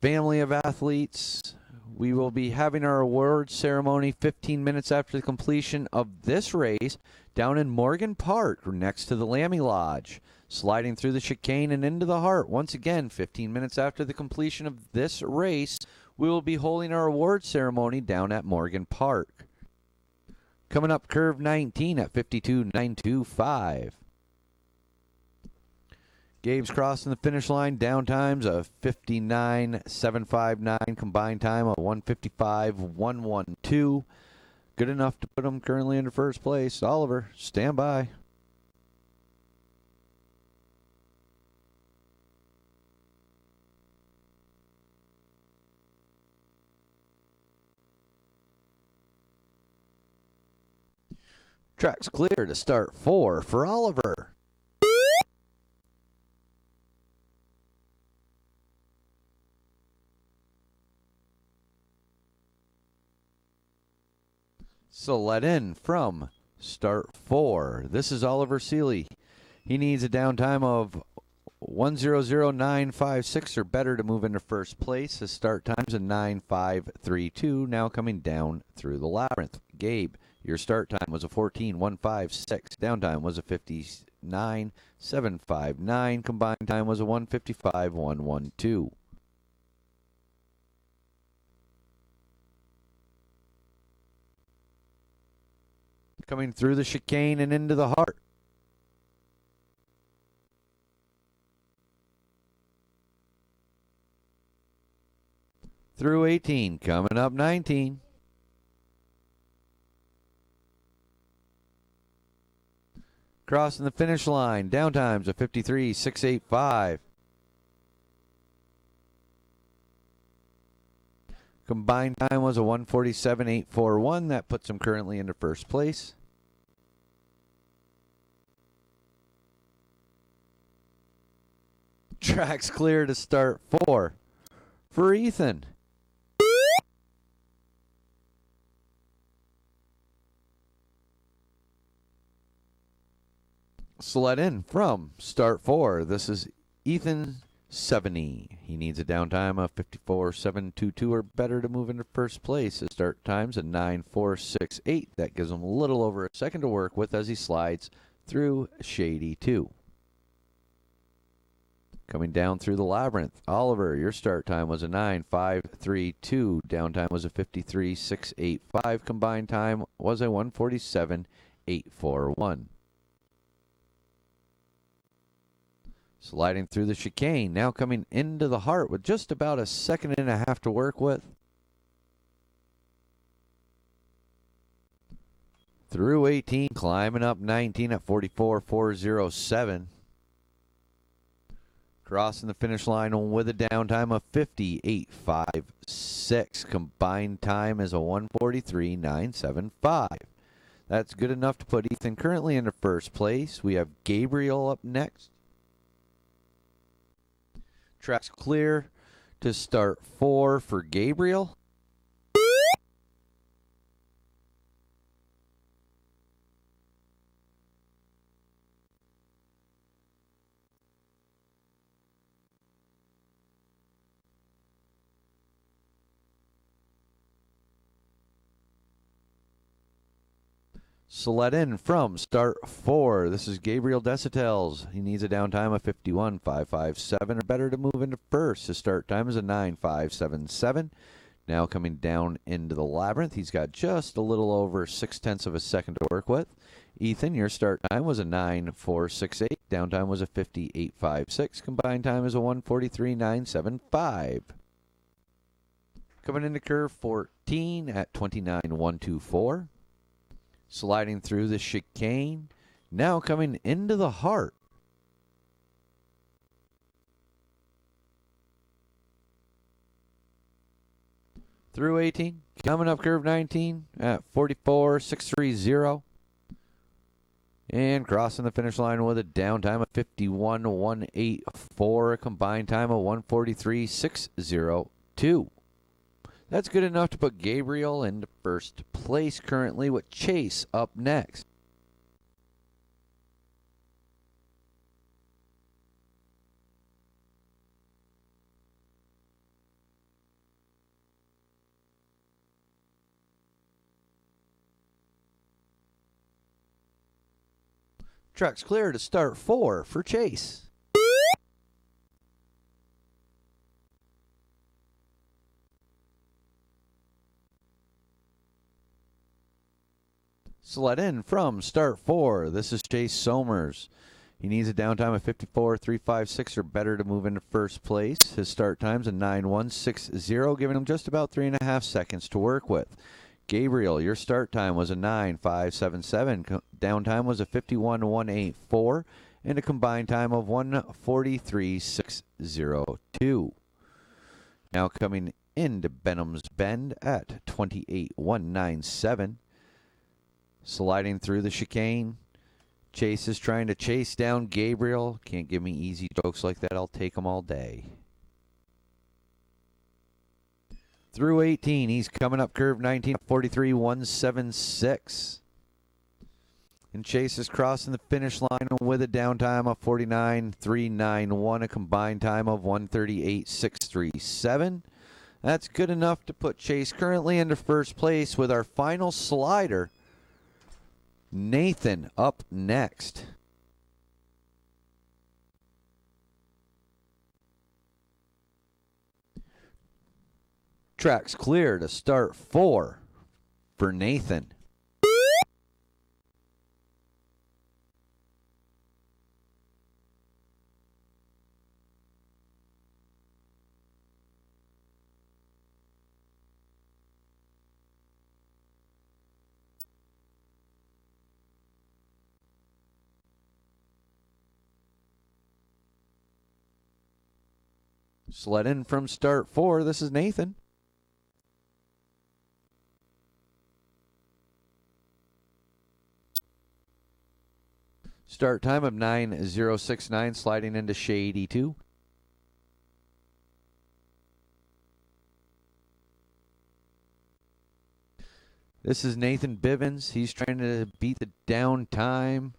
family of athletes, we will be having our awards ceremony 15 minutes after the completion of this race down in Morgan Park next to the Lammy Lodge. Sliding through the chicane and into the heart. Once again, 15 minutes after the completion of this race, we will be holding our award ceremony down at Morgan Park. Coming up curve 19 at 52.925. Gabe's crossing the finish line. Down times of 59.759. Combined time of 155.112. Good enough to put him currently in first place. Oliver, stand by. Track's clear to start 4 for Oliver. So let in from start 4. This is Oliver Seeley. He needs a downtime of 1:00.956 or better to move into first place. His start time's a 9:532. Now coming down through the labyrinth. Gabe, your start time was a 14.156. Downtime was a 59.759. Combined time was a 155.112. Coming through the chicane and into the heart. Through 18, coming up 19. Crossing the finish line, downtimes of 53.685. Combined time was a 147.841. That puts him currently into first place. Track's clear to start 4 for Ethan. Sled in from start 4. This is Ethan 70. He needs a downtime of 54.722 or better to move into first place. His start time's a 9.468. That gives him a little over a second to work with as he slides through Shady 2. Coming down through the labyrinth, Oliver, your start time was a 9.532. Downtime was a 53.685. Combined time was a 147.841. Sliding through the chicane, now coming into the heart with just about a second and a half to work with. Through 18, climbing up 19 at 44.407. Crossing the finish line with a downtime of 58.56. Combined time is a 1:43.975. That's good enough to put Ethan currently into first place. We have Gabriel up next. Track's clear to start 4 for Gabriel. Sled in from start 4. This is Gabriel Desitels. He needs a downtime of 51.557 or better to move into first. His start time is a 9.577. Now coming down into the labyrinth, he's got just a little over 0.6 of a second to work with. Ethan, your start time was a 9.468. Downtime was a 58.56. Combined time is a 1:43.975. Coming into curve 14 at 29.124. Sliding through the chicane. Now coming into the heart. Through 18. Coming up curve 19 at 44.630. And crossing the finish line with a downtime of 51.184. A combined time of 1:43.602. That's good enough to put Gabriel into first place currently, with Chase up next. Track's clear to start 4 for Chase. Sled in from start 4. This is Chase Somers. He needs a downtime of 54.356 or better to move into first place. His start time's a 9.160, giving him just about 3.5 seconds to work with. Gabriel, your start time was a 9.577. Downtime was a 51.184 and a combined time of 1:43.602. Now coming into Benham's Bend at 28.197. Sliding through the chicane. Chase is trying to chase down Gabriel. Can't give me easy jokes like that. I'll take them all day. Through 18, he's coming up curve 19 at 43.176. And Chase is crossing the finish line with a downtime of 49.391, a combined time of 1:38.637. That's good enough to put Chase currently into first place with our final slider. Nathan up next. Track's clear to start 4 for Nathan. Sled in from start 4. This is Nathan. Start time of 9:069, sliding into Shady 2. This is Nathan Bivens. He's trying to beat the down time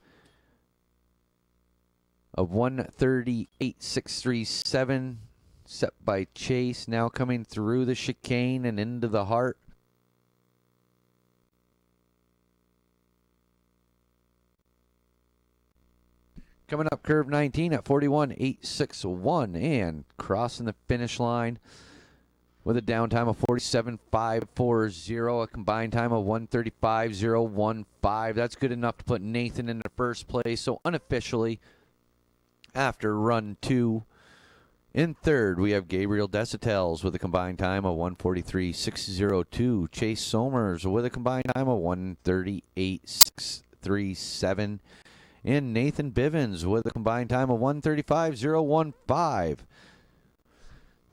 of 1:38.637. Set by Chase, now coming through the chicane and into the heart. Coming up curve 19 at 41.861 and crossing the finish line with a downtime of 47.540, a combined time of 1:35.015. That's good enough to put Nathan into first place. So unofficially, after run 2, In third, we have Gabriel Desitels with a combined time of 143.602. Chase Somers with a combined time of 138.637. And Nathan Bivens with a combined time of 135.015.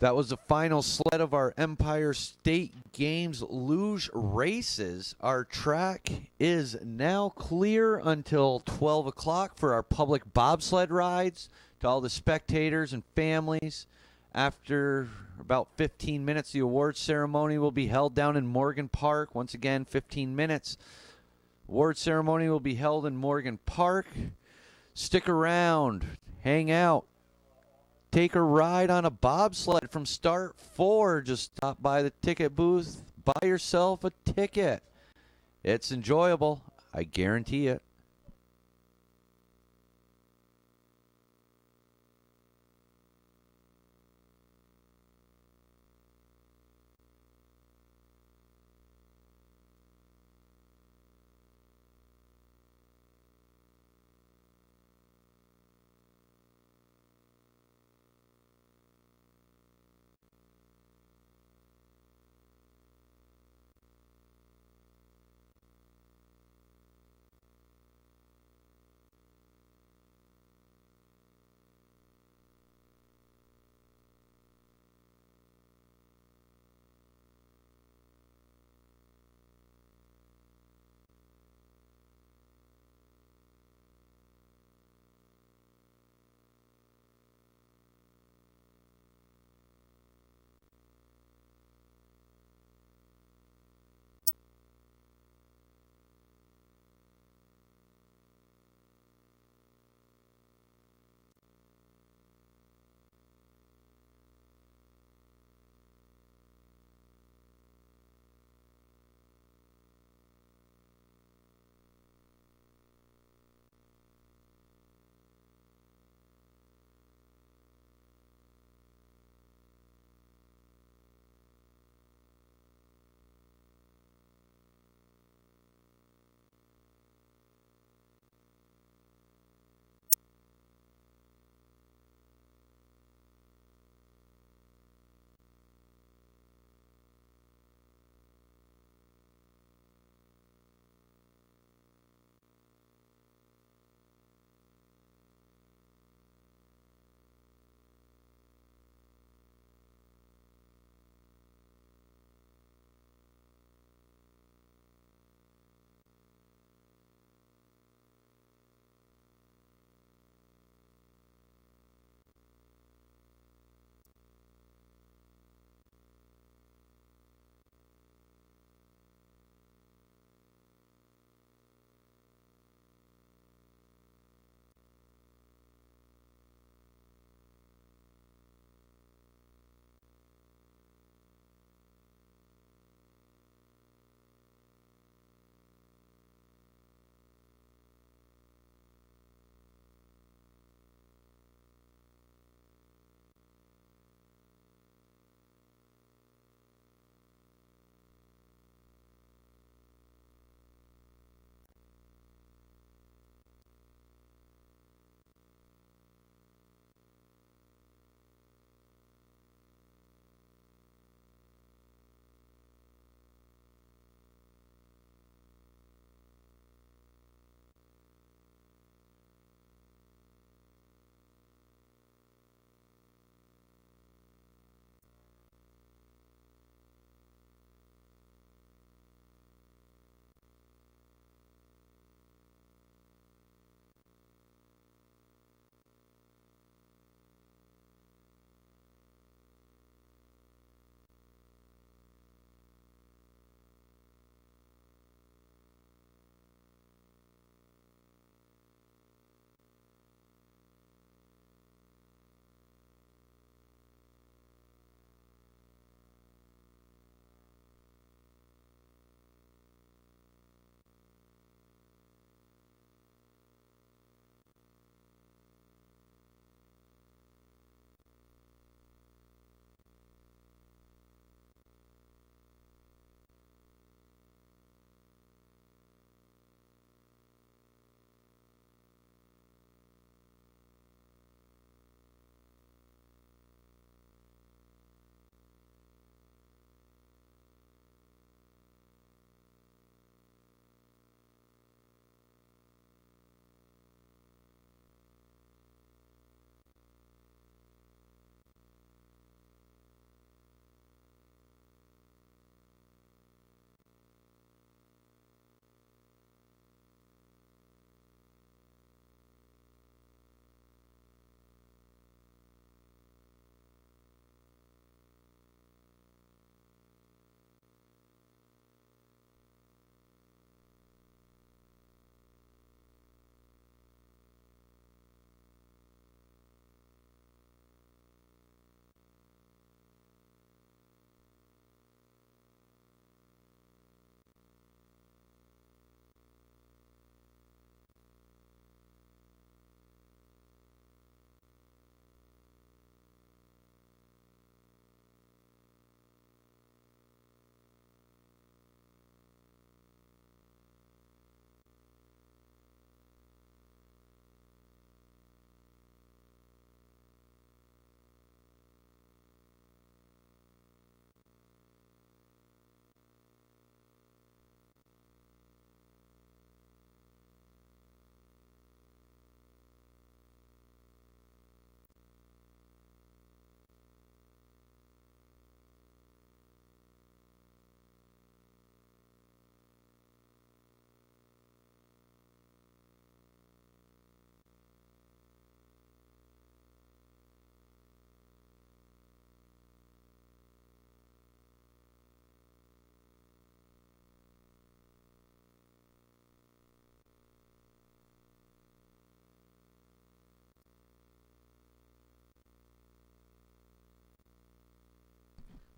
That was the final sled of our Empire State Games luge races. Our track is now clear until 12 o'clock for our public bobsled rides. To all the spectators and families, after about 15 minutes, the award ceremony will be held down in Morgan Park. Once again, 15 minutes. Award ceremony will be held in Morgan Park. Stick around, hang out. Take a ride on a bobsled from start 4. Just stop by the ticket booth, buy yourself a ticket. It's enjoyable, I guarantee it.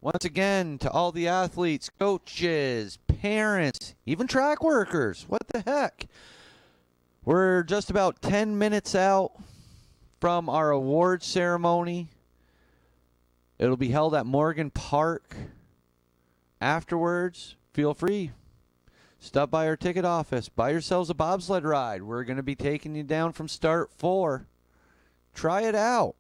Once again, to all the athletes, coaches, parents, even track workers, what the heck? We're just about 10 minutes out from our award ceremony. It'll be held at Morgan Park. Afterwards, feel free. Stop by our ticket office. Buy yourselves a bobsled ride. We're going to be taking you down from start 4. Try it out.